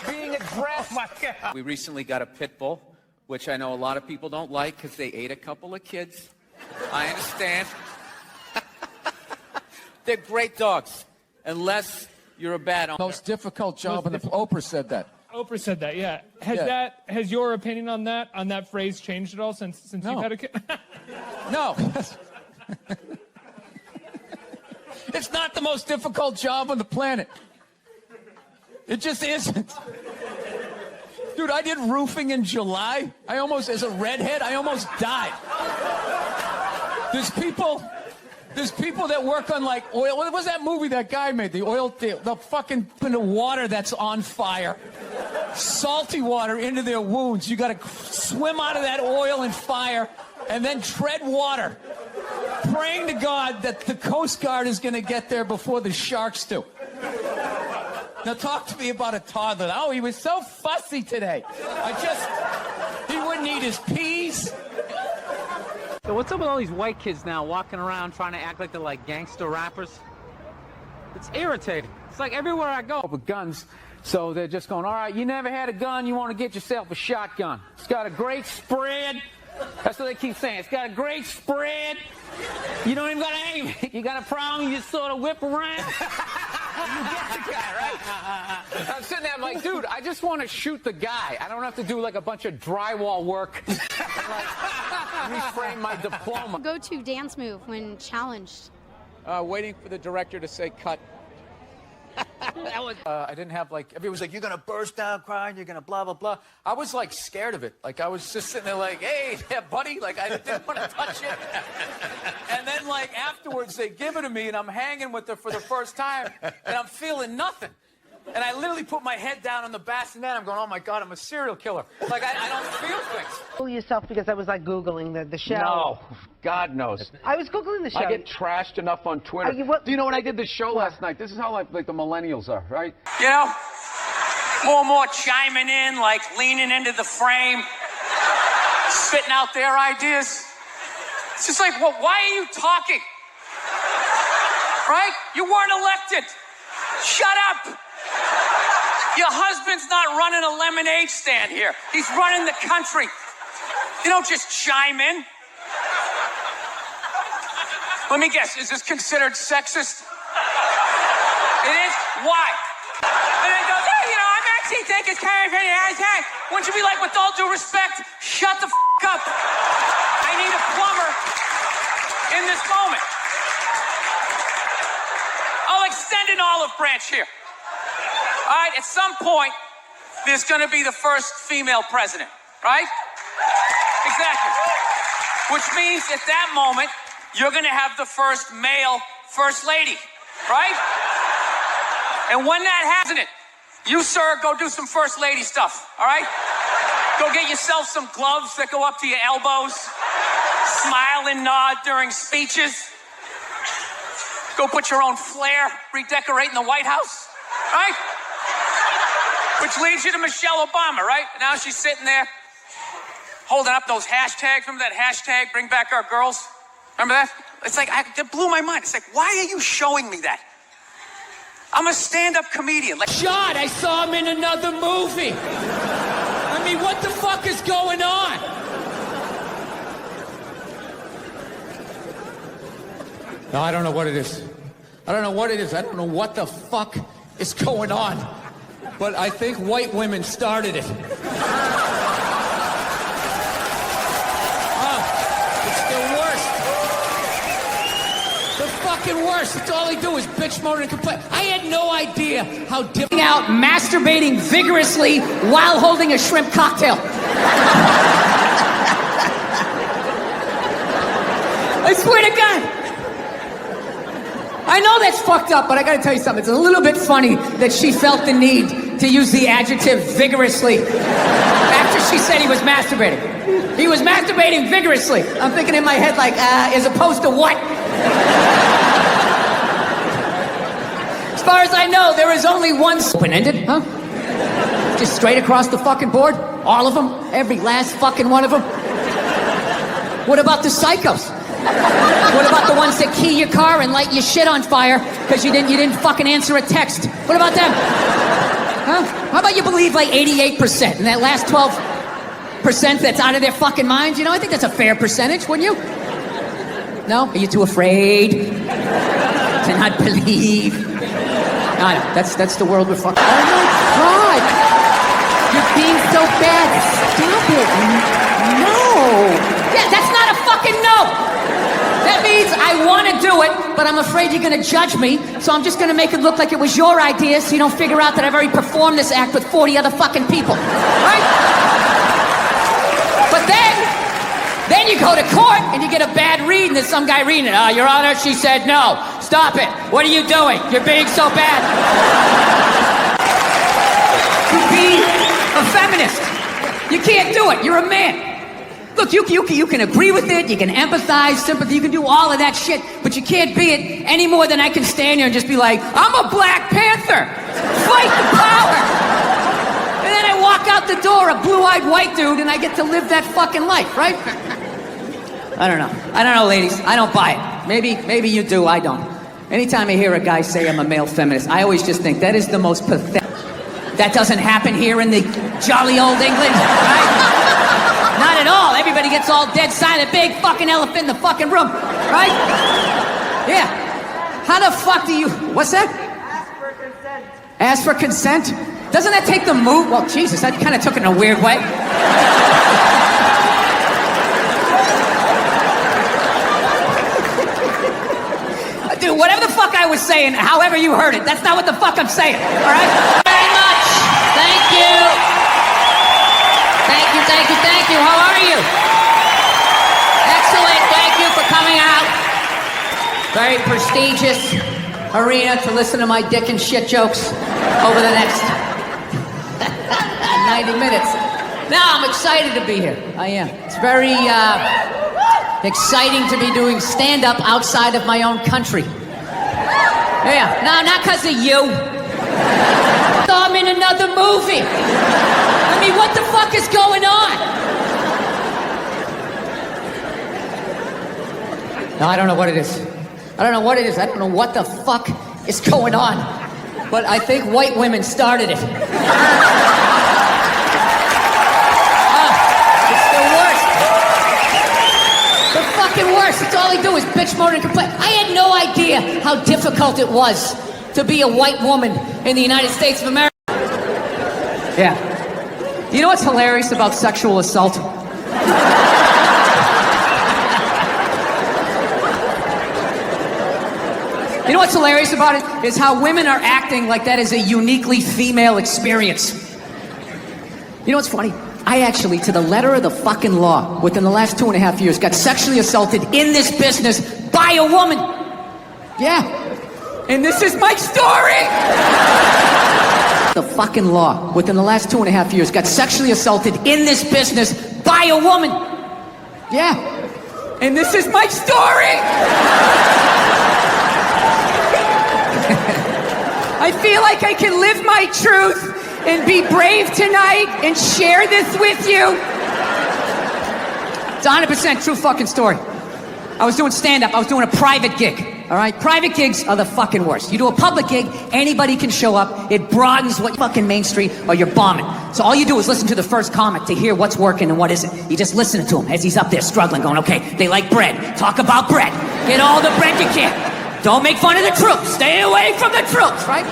Speaker 7: being addressed. Oh my God.
Speaker 4: We recently got a pit bull, which I know a lot of people don't like because they ate a couple of kids. I understand. They're great dogs, unless you're a bad owner. Most difficult job in the... Oprah said that.
Speaker 3: Oprah said that, yeah. Has your opinion on that phrase changed at all since you've had a kid?
Speaker 4: No. It's not the most difficult job on the planet. It just isn't. Dude, I did roofing in July. as a redhead, I almost died. There's people There's people that work on like oil. What was that movie that guy made? The fucking into water that's on fire. Salty water into their wounds. You got to swim out of that oil and fire and then tread water. Praying to God that the Coast Guard is going to get there before the sharks do. Now talk to me about a toddler. Oh, he was so fussy today. He wouldn't eat his peas.
Speaker 7: So what's up with all these white kids now walking around trying to act like they're like gangster rappers? It's irritating. It's like everywhere I go with guns. So they're just going, all right, you never had a gun, you want to get yourself a shotgun. It's got a great spread. That's what they keep saying. It's got a great spread. You don't even got to aim it. You got a problem, you just sort of whip around. You get the guy, right? I'm sitting there, I'm like, dude, I just want to shoot the guy. I don't have to do like a bunch of drywall work. Like, reframe my diploma.
Speaker 10: Go-to dance move when challenged?
Speaker 4: Waiting for the director to say cut. That was, I didn't have like, everyone was like, you're going to burst down crying, you're going to blah, blah, blah. I was like scared of it. Like I was just sitting there like, hey, yeah, buddy, like I didn't want to touch it. And then like afterwards they give it to me and I'm hanging with her for the first time and I'm feeling nothing. And I literally put my head down on the bassinet. I'm going, oh my God, I'm a serial killer. Like I don't feel things.
Speaker 11: Fool yourself because I was like Googling the show.
Speaker 12: No, God knows.
Speaker 11: I was Googling the show.
Speaker 12: I get trashed enough on Twitter. Do you know when I did the show last night? This is how like the millennials are, right?
Speaker 9: You know, more and more chiming in, like leaning into the frame, spitting out their ideas. It's just like, well, why are you talking? Right? You weren't elected. Shut up. Your husband's not running a lemonade stand here. He's running the country. You don't just chime in. Let me guess, is this considered sexist? It is? Why? And then goes, hey, you know, I'm actually thinking it's kind of wouldn't you be like, with all due respect, shut the up. I need a plumber in this moment. I'll extend an olive branch here. All right, at some point, there's going to be the first female president, right? Exactly. Which means at that moment, you're going to have the first male first lady, right? And when that happens, you, sir, go do some first lady stuff, all right? Go get yourself some gloves that go up to your elbows. Smile and nod during speeches. Go put your own flair redecorating the White House, right? Which leads you to Michelle Obama, right? Now she's sitting there holding up those hashtags. Remember that hashtag, bring back our girls? Remember that? It's like, it blew my mind. It's like, why are you showing me that? I'm a stand-up comedian. Like,
Speaker 1: Shot, I saw him in another movie. I mean, what the fuck is going on? No, I don't know what it is. I don't know what it is. I don't know what the fuck is going on. But I think white women started it. Oh, it's the worst. The fucking worst. That's all they do is bitch, moan, and complain. I had no idea how different.
Speaker 2: Out masturbating vigorously while holding a shrimp cocktail. I swear to God. I know that's fucked up, but I gotta tell you something. It's a little bit funny that she felt the need to use the adjective vigorously after she said he was masturbating. He was masturbating vigorously. I'm thinking in my head like, as opposed to what? As far as I know, there is only one open-ended, huh? Just straight across the fucking board? All of them? Every last fucking one of them? What about the psychos? What about the ones that key your car and light your shit on fire because you didn't fucking answer a text? What about them? Huh? How about you believe like 88% and that last 12% that's out of their fucking minds? You know, I think that's a fair percentage, wouldn't you? No? Are you too afraid to not believe? No, that's the world we're fucking. Oh my God! You're being so bad. Stop it. No. Yeah, that's not a fucking no. That means I want to do it, but I'm afraid you're going to judge me, so I'm just going to make it look like it was your idea so you don't figure out that I've already performed this act with 40 other fucking people. Right? But then Then you go to court and you get a bad read and there's some guy reading it. Your Honor, she said no. Stop it. What are you doing? You're being so bad. To be a feminist. You can't do it. You're a man. Look, you can agree with it, you can empathize, sympathy, you can do all of that shit, but you can't be it any more than I can stand here and just be like, I'm a Black Panther. Fight the power. And then I walk out the door, a blue-eyed white dude, and I get to live that fucking life, right? I don't know. I don't know, ladies. I don't buy it. Maybe you do, I don't. Anytime I hear a guy say I'm a male feminist, I always just think that is the most pathetic. That doesn't happen here in the jolly old England, right? Not at all. Everybody gets all dead silent. Big fucking elephant in the fucking room, right? Yeah. How the fuck do you... What's that? Ask for consent. Doesn't that take the move? Well, Jesus, I kind of took it in a weird way. Dude, whatever the fuck I was saying, however you heard it, that's not what the fuck I'm saying, all right? Very much. Thank you. Thank you, thank you, thank you. How are you? Excellent. Thank you for coming out. Very prestigious arena to listen to my dick and shit jokes over the next 90 minutes. Now, I'm excited to be here. I am. It's very exciting to be doing stand-up outside of my own country. Yeah. No, not because of you. I'm in another movie. I mean, what the fuck is going on? No, I don't know what it is. I don't know what it is. I don't know what the fuck is going on. But I think white women started it. It's the worst. The fucking worst. It's all they do is bitch, moan, and complain. I had no idea how difficult it was to be a white woman in the United States of America. Yeah. You know what's hilarious about sexual assault? You know what's hilarious about it? Is how women are acting like that is a uniquely female experience. You know what's funny? I actually, to the letter of the fucking law, within the last 2.5 years, got sexually assaulted in this business by a woman. Yeah. And this is my story! The fucking law, within the last 2.5 years, got sexually assaulted in this business by a woman. Yeah. And this is my story! I feel like I can live my truth and be brave tonight and share this with you. It's a 100% true fucking story. I was doing stand-up. I was doing a private gig. All right? Private gigs are the fucking worst. You do a public gig, anybody can show up. It broadens what fucking Main Street or you're bombing. So all you do is listen to the first comic to hear what's working and what isn't. You just listen to him as he's up there struggling, going, okay, they like bread. Talk about bread. Get all the bread you can. Don't make fun of the troops. Stay away from the troops, right?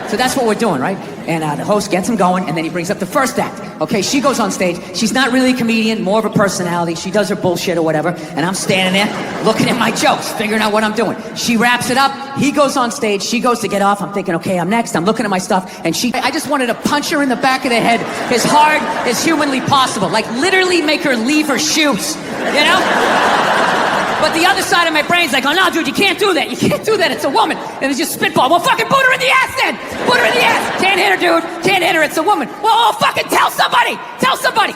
Speaker 2: So that's what we're doing, right? And the host gets him going, and then he brings up the first act. Okay, she goes on stage. She's not really a comedian, more of a personality. She does her bullshit or whatever, and I'm standing there looking at my jokes, figuring out what I'm doing. She wraps it up. He goes on stage. She goes to get off. I'm thinking, okay, I'm next. I'm looking at my stuff, and I just wanted to punch her in the back of the head as hard as humanly possible. Like, literally make her leave her shoes, you know? But the other side of my brain's like, oh, no, dude, you can't do that. You can't do that. It's a woman. And it's just spitball. Well, fucking put her in the ass then. Put her in the ass. Can't hit her, dude. Can't hit her. It's a woman. Well, fucking tell somebody. Tell somebody.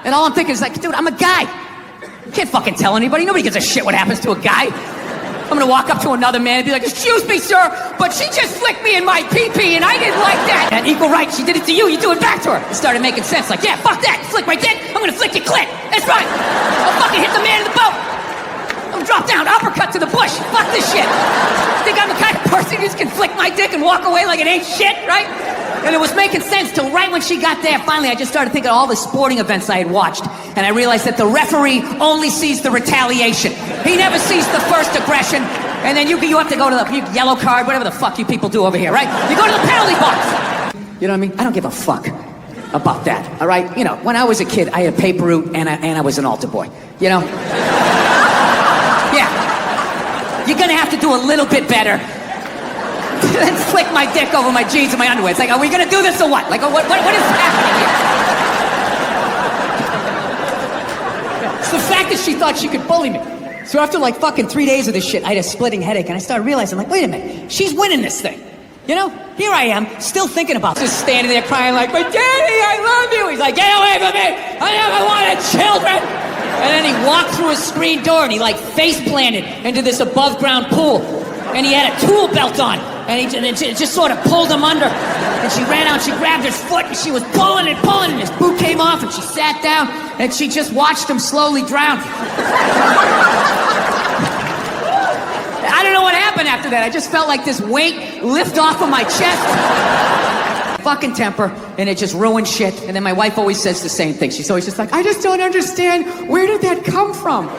Speaker 2: And all I'm thinking is like, dude, I'm a guy. You can't fucking tell anybody. Nobody gives a shit what happens to a guy. I'm gonna walk up to another man and be like, excuse me, sir, but she just flicked me in my pee-pee and I didn't like that. And equal rights, she did it to you, you do it back to her. It started making sense, like, yeah, fuck that. You flick my dick, I'm gonna flick your clit. That's right. I'll fucking hit the man in the boat. I'm drop down, uppercut to the bush. Fuck this shit. Think I'm the kind of person who just can flick my dick and walk away like it ain't shit, right? And it was making sense till right when she got there. Finally, I just started thinking of all the sporting events I had watched. And I realized that the referee only sees the retaliation. He never sees the first aggression. And then you have to go to the yellow card, whatever the fuck you people do over here, right? You go to the penalty box. You know what I mean? I don't give a fuck about that, all right? You know, when I was a kid, I had a paper route and I was an altar boy, you know? Yeah. You're gonna have to do a little bit better than flick my dick over my jeans and my underwear. It's like, are we gonna do this or what? Like, what is happening here? It's the fact fact that she thought she could bully me. So after like fucking 3 days of this shit, I had a splitting headache, and I started realizing, like, wait a minute, she's winning this thing. You know, here I am, still thinking about this, just standing there crying like, but Daddy, I love you. He's like, get away from me. I never wanted children. And then he walked through a screen door and he like face planted into this above ground pool. And he had a tool belt on. And it just sort of pulled him under. And she ran out, she grabbed his foot, and she was pulling and pulling, and his boot came off, and she sat down, and she just watched him slowly drown. I don't know what happened after that. I just felt like this weight lift off of my chest. Fucking temper, and it just ruined shit. And then my wife always says the same thing. She's always just like, I just don't understand. Where did that come from?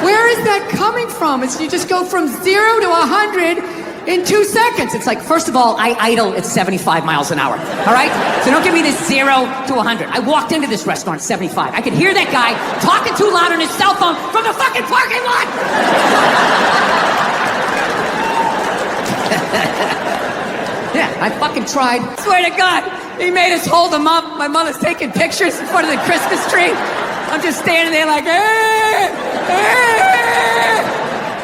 Speaker 2: Where is that coming from? It's you just go from 0 to 100 in 2 seconds. It's like, first of all, I idle at 75 miles an hour. All right? So don't give me this 0 to 100. I walked into this restaurant at 75. I could hear that guy talking too loud on his cell phone from the fucking parking lot. Yeah, I fucking tried. Swear to God, he made us hold him up. My mother's taking pictures in front of the Christmas tree. I'm just standing there like,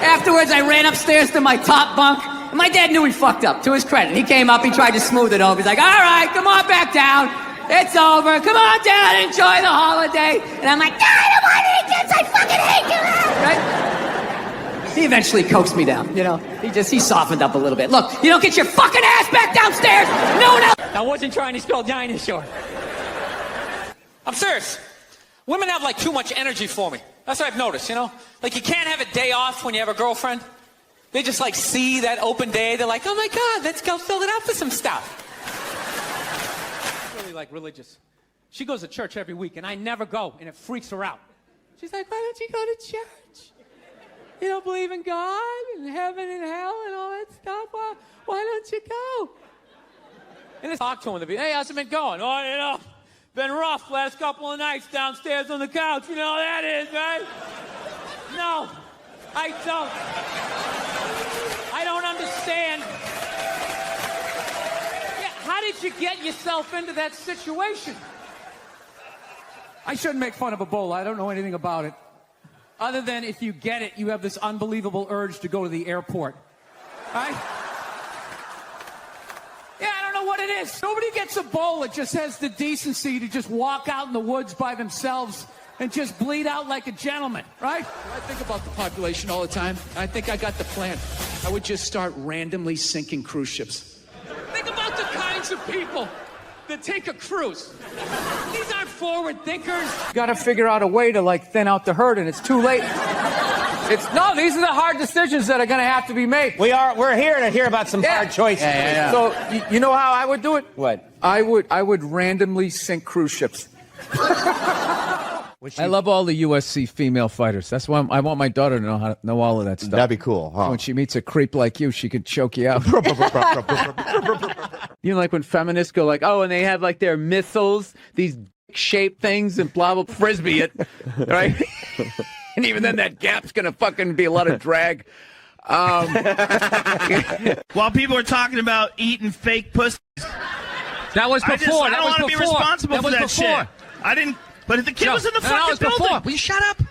Speaker 2: Afterwards, I ran upstairs to my top bunk. And my dad knew he fucked up, to his credit. He came up, he tried to smooth it over. He's like, all right, come on back down. It's over. Come on down, enjoy the holiday. And I'm like, God, I don't want to eat this. I fucking hate you. Right? He eventually coaxed me down, you know. He softened up a little bit. Look, you don't get your fucking ass back downstairs. No one else.
Speaker 5: I wasn't trying to spell dinosaur. I'm serious. Women have like too much energy for me. That's what I've noticed, you know? Like you can't have a day off when you have a girlfriend. They just like see that open day. They're like, oh my God, let's go fill it up with some stuff. Really like religious. She goes to church every week and I never go and it freaks her out. She's like, why don't you go to church? You don't believe in God and heaven and hell and all that stuff? Why don't you go? And I talk to him and be, hey, how's it been going? Oh, you know, been rough last couple of nights downstairs on the couch. You know how that is, right? No, I don't. I don't understand. Yeah, how did you get yourself into that situation?
Speaker 1: I shouldn't make fun of Ebola. I don't know anything about it. Other than if you get it, you have this unbelievable urge to go to the airport. Right? Yeah, I don't know what it is. Nobody gets Ebola, just has the decency to just walk out in the woods by themselves and just bleed out like a gentleman, right? I think about the population all the time. I think I got the plan. I would just start randomly sinking cruise ships. Think about the kinds of people that take a cruise. These aren't forward thinkers.
Speaker 7: You got to figure out a way to like thin out the herd, and it's too late. These are the hard decisions that are going to have to be made.
Speaker 6: We're here to hear about some hard choices.
Speaker 7: Yeah. So you know how I would do it?
Speaker 6: What?
Speaker 7: I would randomly sink cruise ships. I love all the USC female fighters. That's why I want my daughter to know all of that stuff.
Speaker 13: That'd be cool, huh?
Speaker 7: When she meets a creep like you, she could choke you out. You know, like when feminists go like, oh, and they have like their missiles, these shaped things, and blah, blah, frisbee it, right? And even then, that gap's going to fucking be a lot of drag.
Speaker 14: While people are talking about eating fake pussies.
Speaker 7: That was before.
Speaker 14: I don't want to be responsible for that shit. I didn't. But if the kid was in the fucking building.
Speaker 7: Before. Will you shut up?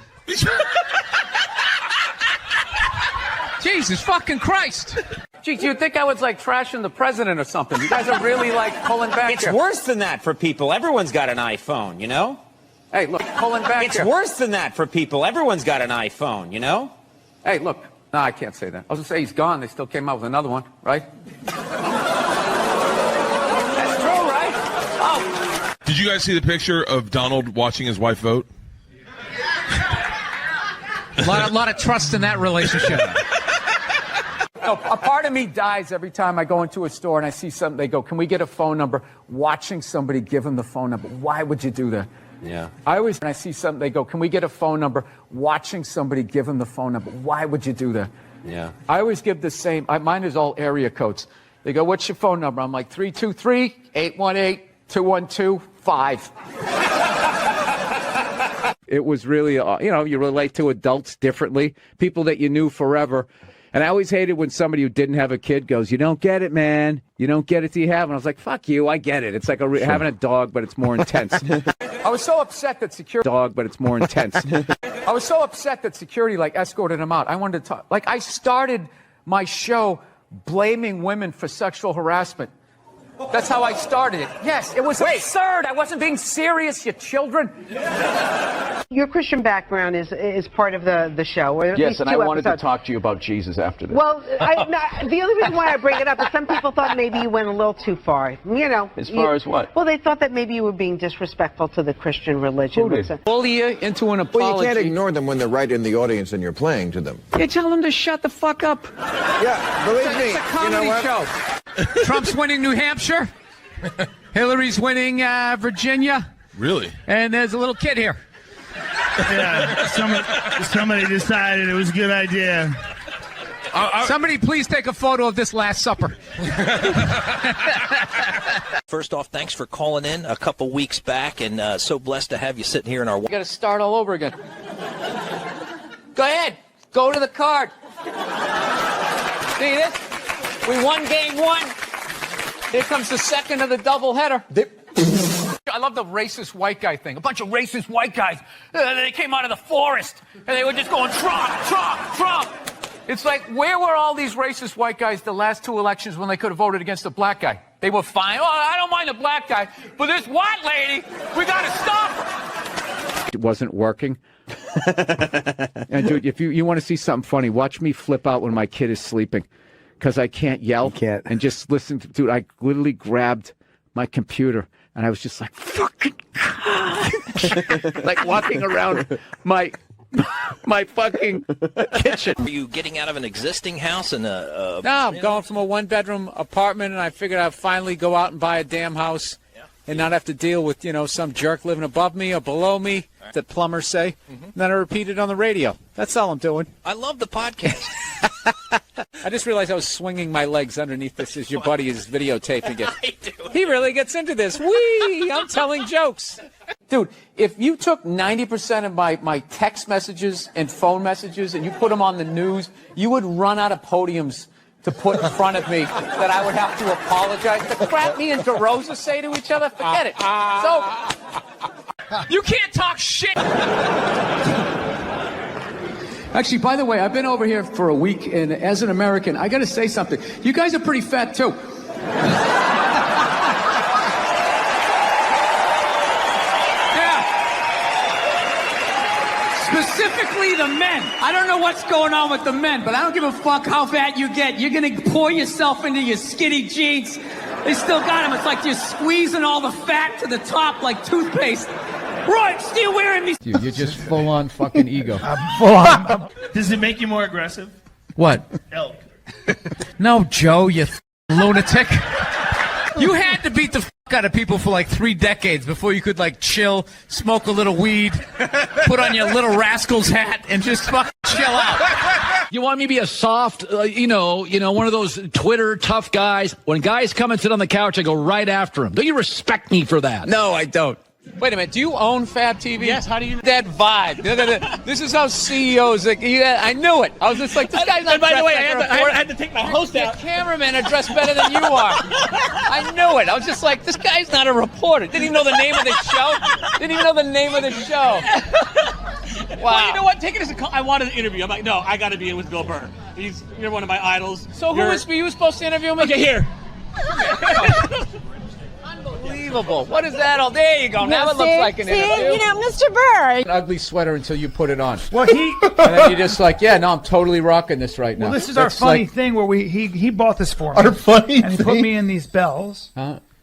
Speaker 7: Jesus fucking Christ. Gee, you'd think I was like trashing the president or something. You guys are really like pulling back
Speaker 6: It's
Speaker 7: here.
Speaker 6: worse than that for people. Everyone's got an iPhone, you know?
Speaker 7: Hey, look, pulling back
Speaker 6: It's
Speaker 7: here.
Speaker 6: worse than that for people. Everyone's got an iPhone, you know?
Speaker 7: Hey, look. No, I can't say that. I was going to say he's gone. They still came out with another one, right? That's true, right? Oh.
Speaker 15: Did you guys see the picture of Donald watching his wife vote?
Speaker 7: A lot of trust in that relationship. A part of me dies every time I go into a store and I see something. They go, can we get a phone number? Watching somebody give them the phone number. Why would you do that?
Speaker 6: Yeah.
Speaker 7: When I see something, they go, can we get a phone number? Watching somebody give them the phone number. Why would you do that?
Speaker 6: Yeah. I
Speaker 7: always give the same. Mine is all area codes. They go, what's your phone number? I'm like, 323-818-212-5. It was really, you relate to adults differently, people that you knew forever. And I always hated when somebody who didn't have a kid goes, you don't get it, man. You don't get it till you have it. And I was like, fuck you, I get it. It's like having a dog, but it's more intense. I was so upset that security... Dog, but it's more intense. I was so upset that security like escorted him out. I wanted to talk. Like I started my show blaming women for sexual harassment. That's how I started it. Yes, it was absurd. I wasn't being serious, you children.
Speaker 11: Your Christian background is part of the show. Or at
Speaker 12: Yes,
Speaker 11: least
Speaker 12: and
Speaker 11: 2
Speaker 12: I wanted
Speaker 11: episodes.
Speaker 12: to talk to you about Jesus after this.
Speaker 11: Well, the only reason why I bring it up is some people thought maybe you went a little too far. You know.
Speaker 12: As far as what?
Speaker 11: Well, they thought that maybe you were being disrespectful to the Christian religion.
Speaker 12: Who did?
Speaker 7: Bully you into an apology.
Speaker 13: Well, you can't ignore them when they're right in the audience and you're playing to them.
Speaker 7: You tell them to shut the fuck up.
Speaker 13: Yeah, believe me.
Speaker 7: It's a comedy
Speaker 13: you know what?
Speaker 7: show. Trump's winning New Hampshire. Hillary's winning Virginia.
Speaker 15: Really?
Speaker 7: And there's a little kid here.
Speaker 14: Yeah, somebody decided it was a good idea.
Speaker 7: Somebody please take a photo of this Last Supper.
Speaker 16: First off, thanks for calling in a couple weeks back, and so blessed to have you sitting here in our...
Speaker 7: You got to start all over again. Go ahead. Go to the card. See this? We won game 1. Here comes the second of the doubleheader. I love the racist white guy thing. A bunch of racist white guys. They came out of the forest, and they were just going, Trump, Trump, Trump. It's like, where were all these racist white guys the last 2 elections when they could have voted against a black guguy? They were fine. Oh, I don't mind the black guy, but this white lady, we got to stop her. It wasn't working. And dude, if you want to see something funny, watch me flip out when my kid is sleeping. Because I can't yell and just listen to, dude, I literally grabbed my computer and I was just like, fucking God. Like walking around my fucking kitchen.
Speaker 16: Are you getting out of an existing house and
Speaker 7: No, I'm going from a 1-bedroom apartment, and I figured I'd finally go out and buy a damn house and not have to deal with, some jerk living above me or below me that plumbers say. And then I repeat it on the radio. That's all I'm doing.
Speaker 16: I love the podcast.
Speaker 7: I just realized I was swinging my legs underneath this as your buddy is videotaping it.
Speaker 16: I do.
Speaker 7: He really gets into this. Whee! I'm telling jokes. Dude, if you took 90% of my text messages and phone messages and you put them on the news, you would run out of podiums to put in front of me that I would have to apologize. The crap me and DeRosa say to each other, forget it. So, you can't talk shit. Actually, by the way, I've been over here for a week, and as an American, I got to say something. You guys are pretty fat, too. Yeah. Specifically the men. I don't know what's going on with the men, but I don't give a fuck how fat you get. You're going to pour yourself into your skinny jeans. They still got them. It's like you're squeezing all the fat to the top like toothpaste. Right, still wearing me. Dude, you're just full-on fucking ego.
Speaker 14: Full on. Does it make you more aggressive?
Speaker 7: What?
Speaker 14: Elk.
Speaker 7: No, Joe, you lunatic. You had to beat the fuck out of people for like 3 decades before you could like chill, smoke a little weed, put on your Little Rascals hat, and just fucking chill out.
Speaker 17: You want me to be a soft, one of those Twitter tough guys? When guys come and sit on the couch, I go right after them. Don't you respect me for that?
Speaker 7: No, I don't. Wait a minute, do you own Fab TV?
Speaker 14: Yes, how do you...
Speaker 7: That vibe. This is how CEOs, I knew it. I was just like, this guy's not
Speaker 14: And by the way,
Speaker 7: dressed like
Speaker 14: I had to take my host out.
Speaker 7: The cameramen are dressed better than you are. I knew it. I was just like, this guy's not a reporter. Didn't even know the name of the show. Didn't even know the name of the show. Wow.
Speaker 14: Well, you know what? Take it as a call. I wanted an interview. I'm like, no, I got to be in with Bill Burr. You're one of my idols.
Speaker 7: So who was you supposed to interview me?
Speaker 14: Okay, here.
Speaker 7: Unbelievable. What is that? Oh, there you go. Now it looks like an interview.
Speaker 10: Mr. Burr.
Speaker 7: An ugly sweater until you put it on.
Speaker 18: Well,
Speaker 7: and then you're just like, yeah, no, I'm totally rocking this right now.
Speaker 18: Well, this is our funny thing where he bought this for me.
Speaker 13: Our funny
Speaker 18: and he put me in these bells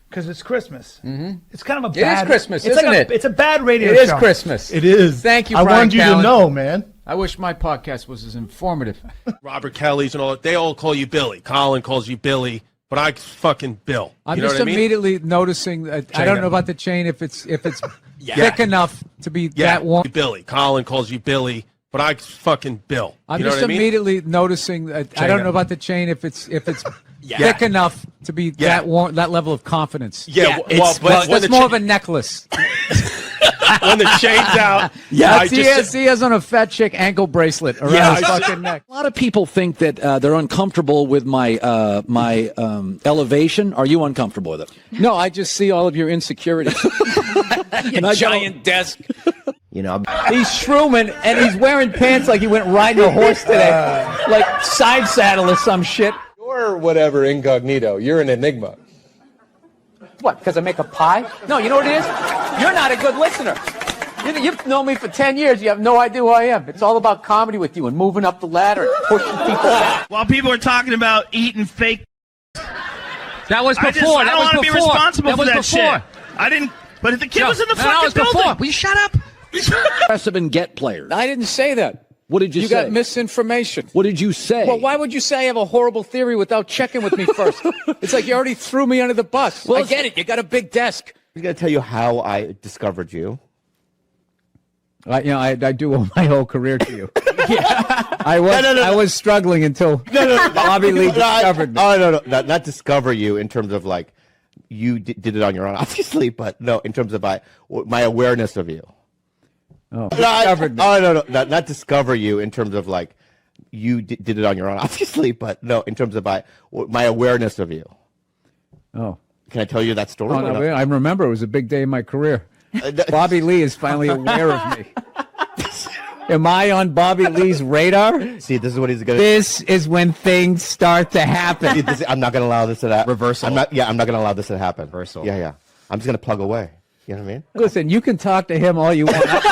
Speaker 18: because it's Christmas. It's kind of a bad...
Speaker 7: It is Christmas,
Speaker 18: it's
Speaker 7: isn't
Speaker 18: like
Speaker 7: it?
Speaker 18: It's a bad radio
Speaker 7: show. It is
Speaker 18: show.
Speaker 7: Christmas.
Speaker 13: It is.
Speaker 7: Thank you,
Speaker 13: I
Speaker 7: Brian
Speaker 13: wanted you
Speaker 7: Callen.
Speaker 13: to know, man.
Speaker 7: I wish my podcast was as informative.
Speaker 19: Robert Kelly's and all, they all call you Billy. Colin calls you Billy. But I fucking Bill.
Speaker 7: I'm
Speaker 19: you know
Speaker 7: just
Speaker 19: what I mean?
Speaker 7: immediately noticing. I don't know about the chain. If it's thick enough to be that warm.
Speaker 19: Billy. Colin calls you Billy, but I fucking Bill.
Speaker 7: I'm
Speaker 19: you know
Speaker 7: just
Speaker 19: what I mean?
Speaker 7: immediately noticing. I don't know about the chain. If it's thick enough to be that warm, that level of confidence.
Speaker 19: Yeah,
Speaker 7: that's more of a necklace.
Speaker 19: When the chain's out,
Speaker 7: he has on a fat chick ankle bracelet around his fucking neck.
Speaker 17: A lot of people think that they're uncomfortable with my elevation. Are you uncomfortable with it?
Speaker 7: No, I just see all of your insecurities.
Speaker 16: Giant desk.
Speaker 20: You know,
Speaker 7: He's shrooming, and he's wearing pants like he went riding a horse today. Like side saddle or some shit.
Speaker 19: You're whatever incognito. You're an enigma.
Speaker 7: What, because I make a pie? No, you know what it is? You're not a good listener. You've known me for 10 years. You have no idea who I am. It's all about comedy with you and moving up the ladder and pushing people back.
Speaker 14: While people are talking about eating fake.
Speaker 17: That was before.
Speaker 14: I don't want to be responsible for that shit. I didn't. But if the kid was in the fucking building.
Speaker 17: Will you shut up? Aggressive and get players.
Speaker 7: I didn't say that.
Speaker 17: What did you say?
Speaker 7: You got misinformation.
Speaker 17: What did you say?
Speaker 7: Well, why would you say I have a horrible theory without checking with me first? It's like you already threw me under the bus. Well, I get it. You got a big desk.
Speaker 20: I'm going to tell you how I discovered you.
Speaker 7: I do owe my whole career to you. I was struggling until Bobby Lee discovered me.
Speaker 20: Oh, no, not discover you in terms of like you did it on your own, obviously, but no, in terms of my awareness of you.
Speaker 7: Oh, discovered me.
Speaker 20: Not discover you in terms of like you did it on your own, obviously, but no, in terms of my awareness of you.
Speaker 7: Oh.
Speaker 20: Can I tell you that story?
Speaker 7: Oh, no, I remember it was a big day in my career. Bobby Lee is finally aware of me. Am I on Bobby Lee's radar?
Speaker 20: See, this is what he's going to...
Speaker 7: This is when things start to happen.
Speaker 20: I'm not going to allow this to happen.
Speaker 6: Reversal.
Speaker 20: I'm not going to allow this to happen.
Speaker 6: Reversal.
Speaker 20: Yeah. I'm just going to plug away. You know what I mean?
Speaker 7: Listen, you can talk to him all you want. Am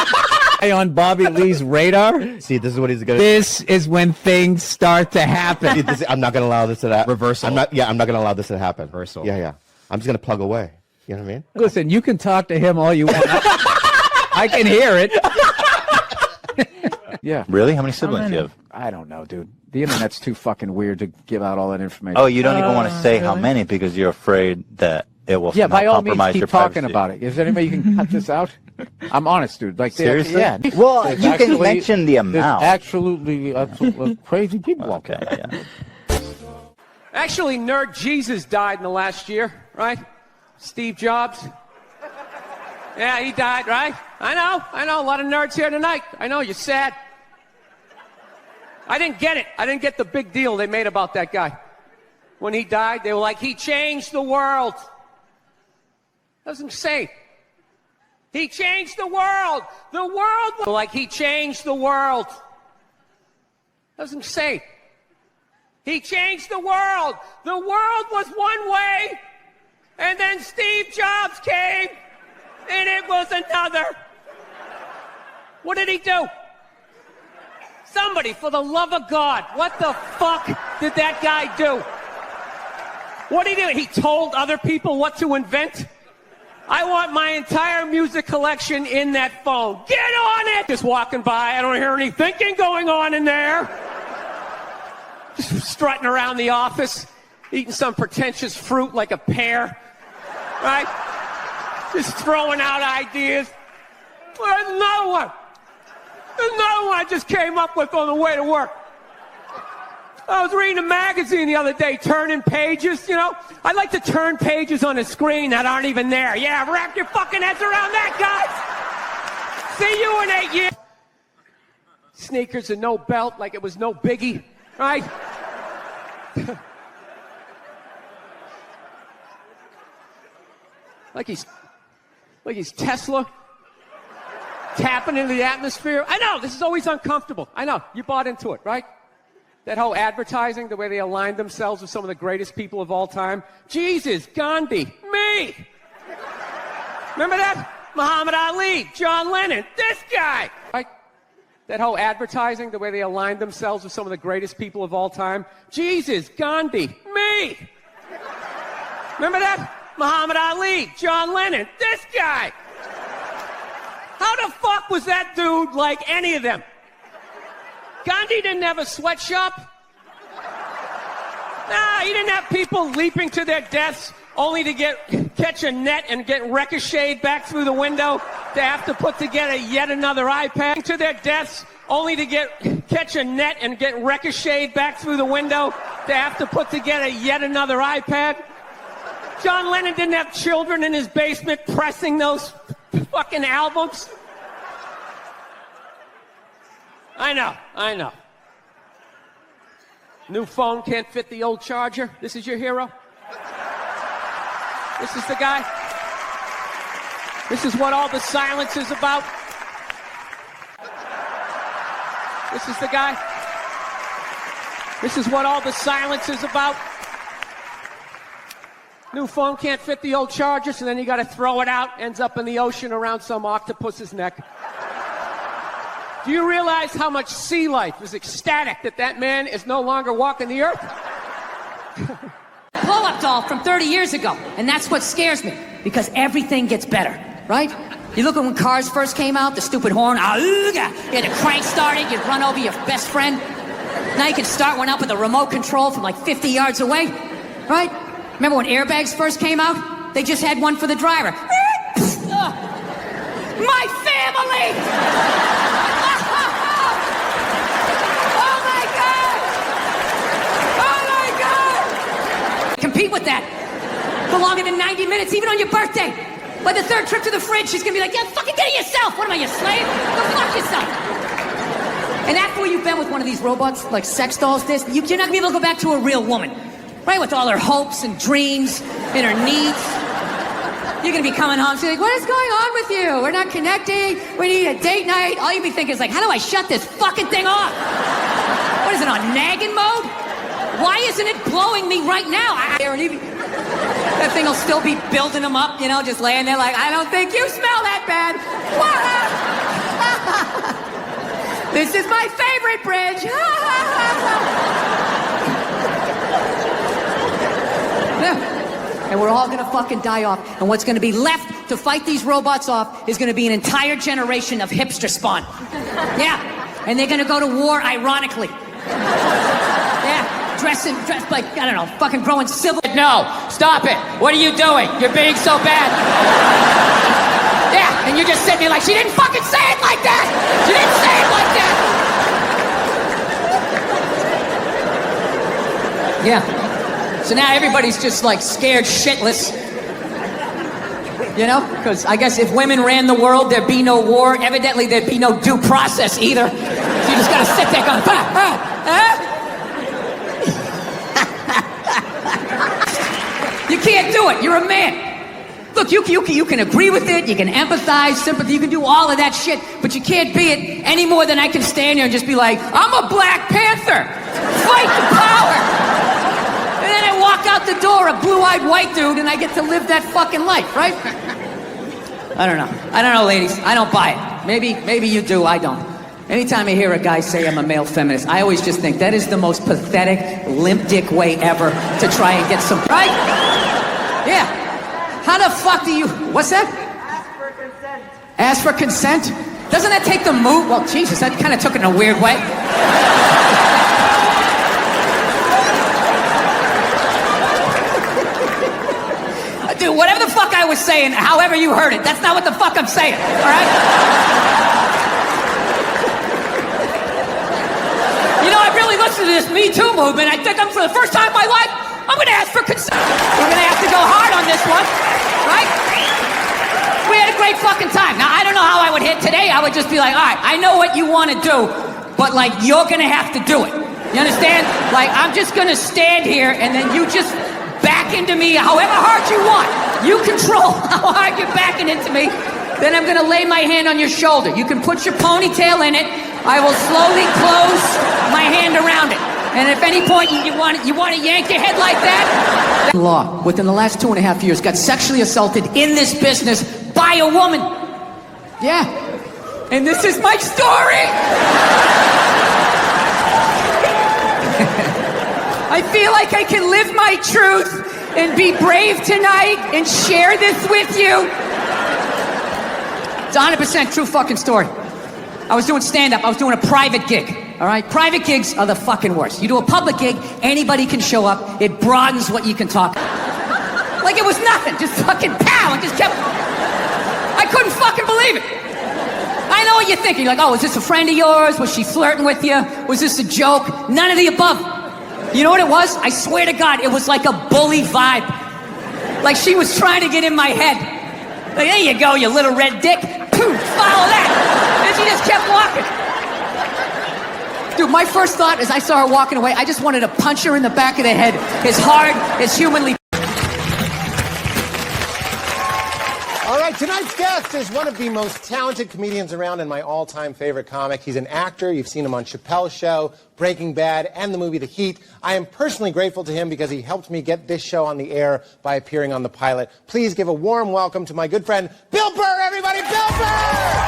Speaker 7: I on Bobby Lee's radar?
Speaker 20: See, this is what he's going to...
Speaker 7: This is when things start to happen.
Speaker 20: I'm not going to allow this to happen.
Speaker 6: Reversal.
Speaker 20: I'm not going to allow this to happen.
Speaker 6: Reversal.
Speaker 20: Yeah. I'm just going to plug away. You know what I mean?
Speaker 7: Listen, you can talk to him all you want. I can hear it. Yeah.
Speaker 21: Really? How many siblings do you have?
Speaker 7: I don't know, dude. The internet's too fucking weird to give out all that information.
Speaker 21: Oh, you don't even want to say how many because you're afraid that it will
Speaker 7: by all means,
Speaker 21: compromise
Speaker 7: keep
Speaker 21: your
Speaker 7: talking
Speaker 21: privacy.
Speaker 7: about it. Is there any way you can cut this out? I'm honest, dude. Like,
Speaker 21: seriously?
Speaker 7: Yeah.
Speaker 21: Well,
Speaker 7: There's
Speaker 21: you can mention the amount.
Speaker 7: There's absolutely crazy people out there.
Speaker 21: Okay, yeah.
Speaker 9: Actually, Nerd Jesus died in the last year, right? Steve Jobs. Yeah, he died, right? I know. A lot of nerds here tonight. I know, you're sad. I didn't get it. I didn't get the big deal they made about that guy. When he died, they were like, he changed the world. That was insane. He changed the world. The world was like, he changed the world. That was insane. He changed the world. The world was one way, and then Steve Jobs came, and it was another. What did he do? Somebody, for the love of God, what the fuck did that guy do? What did he do? He told other people what to invent? I want my entire music collection in that phone. Get on it! Just walking by, I don't hear any thinking going on in there. Just strutting around the office, eating some pretentious fruit like a pear, right? Just throwing out ideas. There's another one. There's another one I just came up with on the way to work. I was reading a magazine the other day, turning pages, you know. I like to turn pages on a screen that aren't even there. Yeah, wrap your fucking heads around that, guys. See you in 8 years. Sneakers and no belt like it was no biggie, right? like he's Tesla. Tapping into the atmosphere. I know, this is always uncomfortable. I know, you bought into it, right? That whole advertising, the way they aligned themselves with some of the greatest people of all time. Jesus, Gandhi, me. Remember that? Muhammad Ali, John Lennon, this guy. Right? That whole advertising, the way they aligned themselves with some of the greatest people of all time. Jesus, Gandhi, me. Remember that? Muhammad Ali, John Lennon, this guy. How the fuck was that dude like any of them? Gandhi didn't have a sweatshop. Nah, he didn't have people leaping to their deaths only to catch a net and get ricocheted back through the window to have to put together yet another iPad. To their deaths only to catch a net and get ricocheted back through the window to have to put together yet another iPad. John Lennon didn't have children in his basement pressing those fucking albums. I know. New phone can't fit the old charger. This is your hero? This is the guy? This is what all the silence is about? This is the guy. This is what all the silence is about. New phone can't fit the old charger, so then you gotta throw it out, ends up in the ocean around some octopus's neck. Do you realize how much sea life is ecstatic that that man is no longer walking the earth?
Speaker 2: Blow-up doll from 30 years ago, and that's what scares me, because everything gets better, right? You look at when cars first came out, the stupid horn, you had a crank started, you'd run over your best friend. Now you can start one up with a remote control from like 50 yards away, right? Remember when airbags first came out? They just had one for the driver. My family! Oh my God! Oh my God! Compete with that for longer than 90 minutes, even on your birthday. By the third trip to the fridge, she's gonna be like, yeah, fucking get it yourself. What am I, your slave? Go fuck yourself. And after you've been with one of these robots, like sex dolls, you're not gonna be able to go back to a real woman. Right, with all her hopes and dreams and her needs. You're gonna be coming home, she's like, what is going on with you? We're not connecting, we need a date night. All you'll be thinking is like, how do I shut this fucking thing off? What is it, on nagging mode? Why isn't it blowing me right now? That thing will still be building them up, you know, just laying there like, I don't think you smell that bad. This is my favorite bridge. And we're all gonna fucking die off. And what's gonna be left to fight these robots off is gonna be an entire generation of hipster spawn. Yeah. And they're gonna go to war ironically. Yeah. Dressed like, I don't know, fucking growing civil. No, stop it. What are you doing? You're being so bad. Yeah, and you're just sitting there like, she didn't fucking say it like that. She didn't say it like that. Yeah. So now everybody's just like scared shitless. You know? Because I guess if women ran the world, there'd be no war. Evidently, there'd be no due process either. So you just gotta sit there going, You can't do it. You're a man. Look, you can agree with it. You can empathize, sympathy. You can do all of that shit. But you can't be it any more than I can stand here and just be like, I'm a Black Panther. Fight the power. And then I walk out the door, a blue-eyed white dude, and I get to live that fucking life, right? I don't know. I don't know, ladies. I don't buy it. Maybe you do. I don't. Anytime I hear a guy say I'm a male feminist, I always just think that is the most pathetic, limp dick way ever to try and get some... Right? Yeah. How the fuck do you... What's that? Ask for consent. Ask for consent? Doesn't that take the move? Well, Jesus, that kind of took it in a weird way. Dude, whatever the fuck I was saying, however you heard it, that's not what the fuck I'm saying, all right? You know, I really listened to this Me Too movement. I think for the first time in my life, I'm gonna ask for consent. We're gonna have to go hard on this one, right? We had a great fucking time. Now, I don't know how I would hit today. I would just be like, all right, I know what you want to do, but like, you're gonna have to do it. You understand? Like, I'm just gonna stand here and then you just back into me however hard you want. You control how hard you're backing into me. Then I'm gonna lay my hand on your shoulder. You can put your ponytail in it. I will slowly close my hand around it. And if at any point you want to yank your head like that. Law, within the last 2.5 years, got sexually assaulted in this business by a woman. Yeah. And this is my story. I feel like I can live my truth and be brave tonight and share this with you. It's a 100% true fucking story. I was doing stand-up. I was doing a private gig. All right? Private gigs are the fucking worst. You do a public gig, anybody can show up. It broadens what you can talk. Like it was nothing. Just fucking pow. It just kept... I couldn't fucking believe it. I know what you're thinking. You're like, oh, is this a friend of yours? Was she flirting with you? Was this a joke? None of the above. You know what it was? I swear to God, it was like a bully vibe. Like she was trying to get in my head. Like, there you go, you little red dick. Poof, follow that. And she just kept walking. Dude, my first thought as I saw her walking away, I just wanted to punch her in the back of the head as hard as humanly.
Speaker 13: All
Speaker 8: right, tonight's guest is one of the most talented comedians around and my all-time favorite comic. He's an actor. You've seen him on Chappelle's Show, Breaking Bad, and the movie The Heat. I am personally grateful to him because he helped me get this show on the air by appearing on the pilot. Please give a warm welcome to my good friend, Bill Burr, everybody! Bill Burr!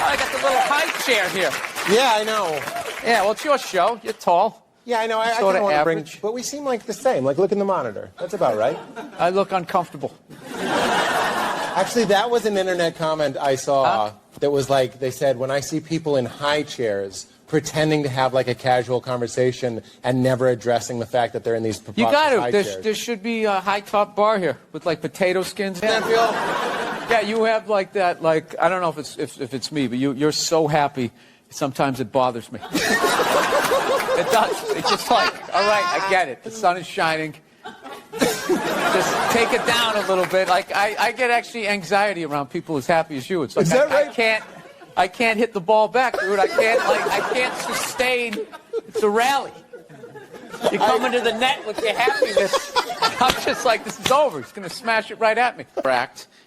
Speaker 7: I got the little high chair here.
Speaker 8: Yeah, I know.
Speaker 7: Yeah, well, it's your show. You're tall.
Speaker 8: Yeah, I know. I
Speaker 7: Sort
Speaker 8: don't
Speaker 7: of
Speaker 8: want to
Speaker 7: average.
Speaker 8: bring, but we seem like the same. Like, look in the monitor. That's about right.
Speaker 7: I look uncomfortable.
Speaker 8: Actually, that was an internet comment I saw that was like, they said, when I see people in high chairs pretending to have like a casual conversation and never addressing the fact that they're in these
Speaker 7: You
Speaker 8: preposterous
Speaker 7: got
Speaker 8: high
Speaker 7: to.
Speaker 8: chairs.
Speaker 7: There should be a high top bar here with like potato skins. Yeah, you have like that. Like, I don't know if it's me, but you're so happy. Sometimes it bothers me. It does. It's just like, all right, I get it. The sun is shining. Just take it down a little bit. Like I get actually anxiety around people as happy as you. It's like
Speaker 8: Is that right?
Speaker 7: I can't hit the ball back, dude. I can't sustain the rally. You come into the net with your happiness. I'm just like, this is over. He's going to smash it right at me.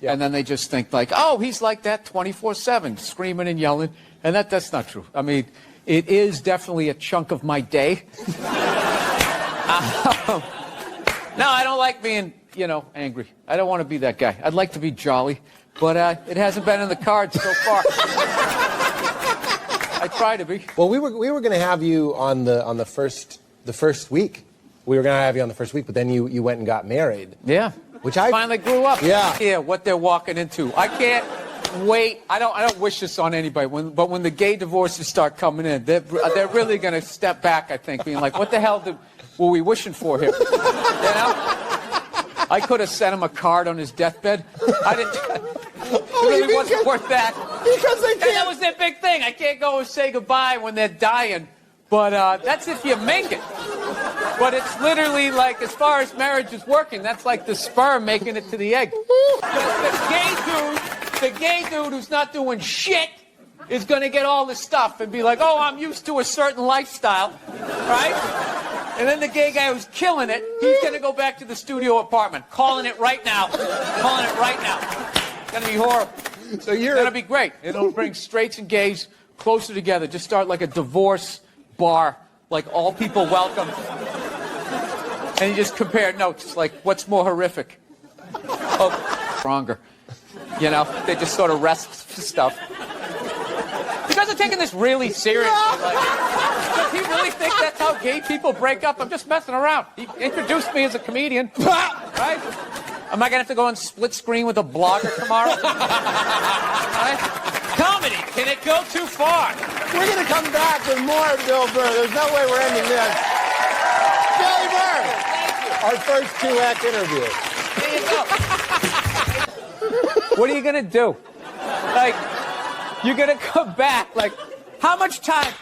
Speaker 7: And then they just think like, oh, he's like that 24/7, screaming and yelling. And that's not true. I mean, it is definitely a chunk of my day. No, I don't like being, angry. I don't want to be that guy. I'd like to be jolly, but it hasn't been in the cards so far. I try to be.
Speaker 8: Well, we were going to have you on the first week. We were going to have you on the first week, but then you went and got married.
Speaker 7: Yeah.
Speaker 8: Which I
Speaker 7: finally grew up.
Speaker 8: Yeah.
Speaker 7: Yeah, what they're walking into. I can't wait. I don't wish this on anybody, but when the gay divorces start coming in, they're really going to step back, I think, being like, what the hell were we wishing for here? I could have sent him a card on his deathbed. I didn't. It really wasn't worth that.
Speaker 8: Because they can't.
Speaker 7: That was their big thing. I can't go and say goodbye when they're dying. But that's if you make it. But it's literally like, as far as marriage is working, that's like the sperm making it to the egg. The gay dude who's not doing shit is going to get all this stuff and be like, oh, I'm used to a certain lifestyle, right? And then the gay guy who's killing it, he's going to go back to the studio apartment, calling it right now. Calling it right now. It's going to be horrible.
Speaker 8: So
Speaker 7: That'll be great. It'll bring straights and gays closer together. Just start like a divorce bar, like all people welcome. And you just compare notes, like what's more horrific? Oh, stronger. They just sort of rest stuff. You guys are taking this really seriously. Like, does he really think that's how gay people break up? I'm just messing around. He introduced me as a comedian. Right? Am I going to have to go on split screen with a blogger tomorrow? Right? Comedy, can it go too far?
Speaker 8: We're going to come back with more of Bill Burr. There's no way we're ending this. Billy Burr, our first 2-act interview.
Speaker 7: There you go. What are you going to do? Like, you're going to come back. Like, how much time?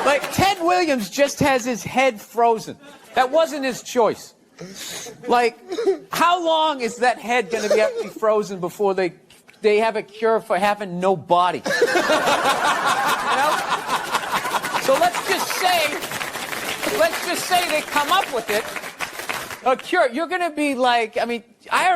Speaker 7: Like, Ted Williams just has his head frozen. That wasn't his choice. Like, how long is that head going to be actually frozen before they have a cure for having no body? So let's just say they come up with it. A cure. You're going to be like,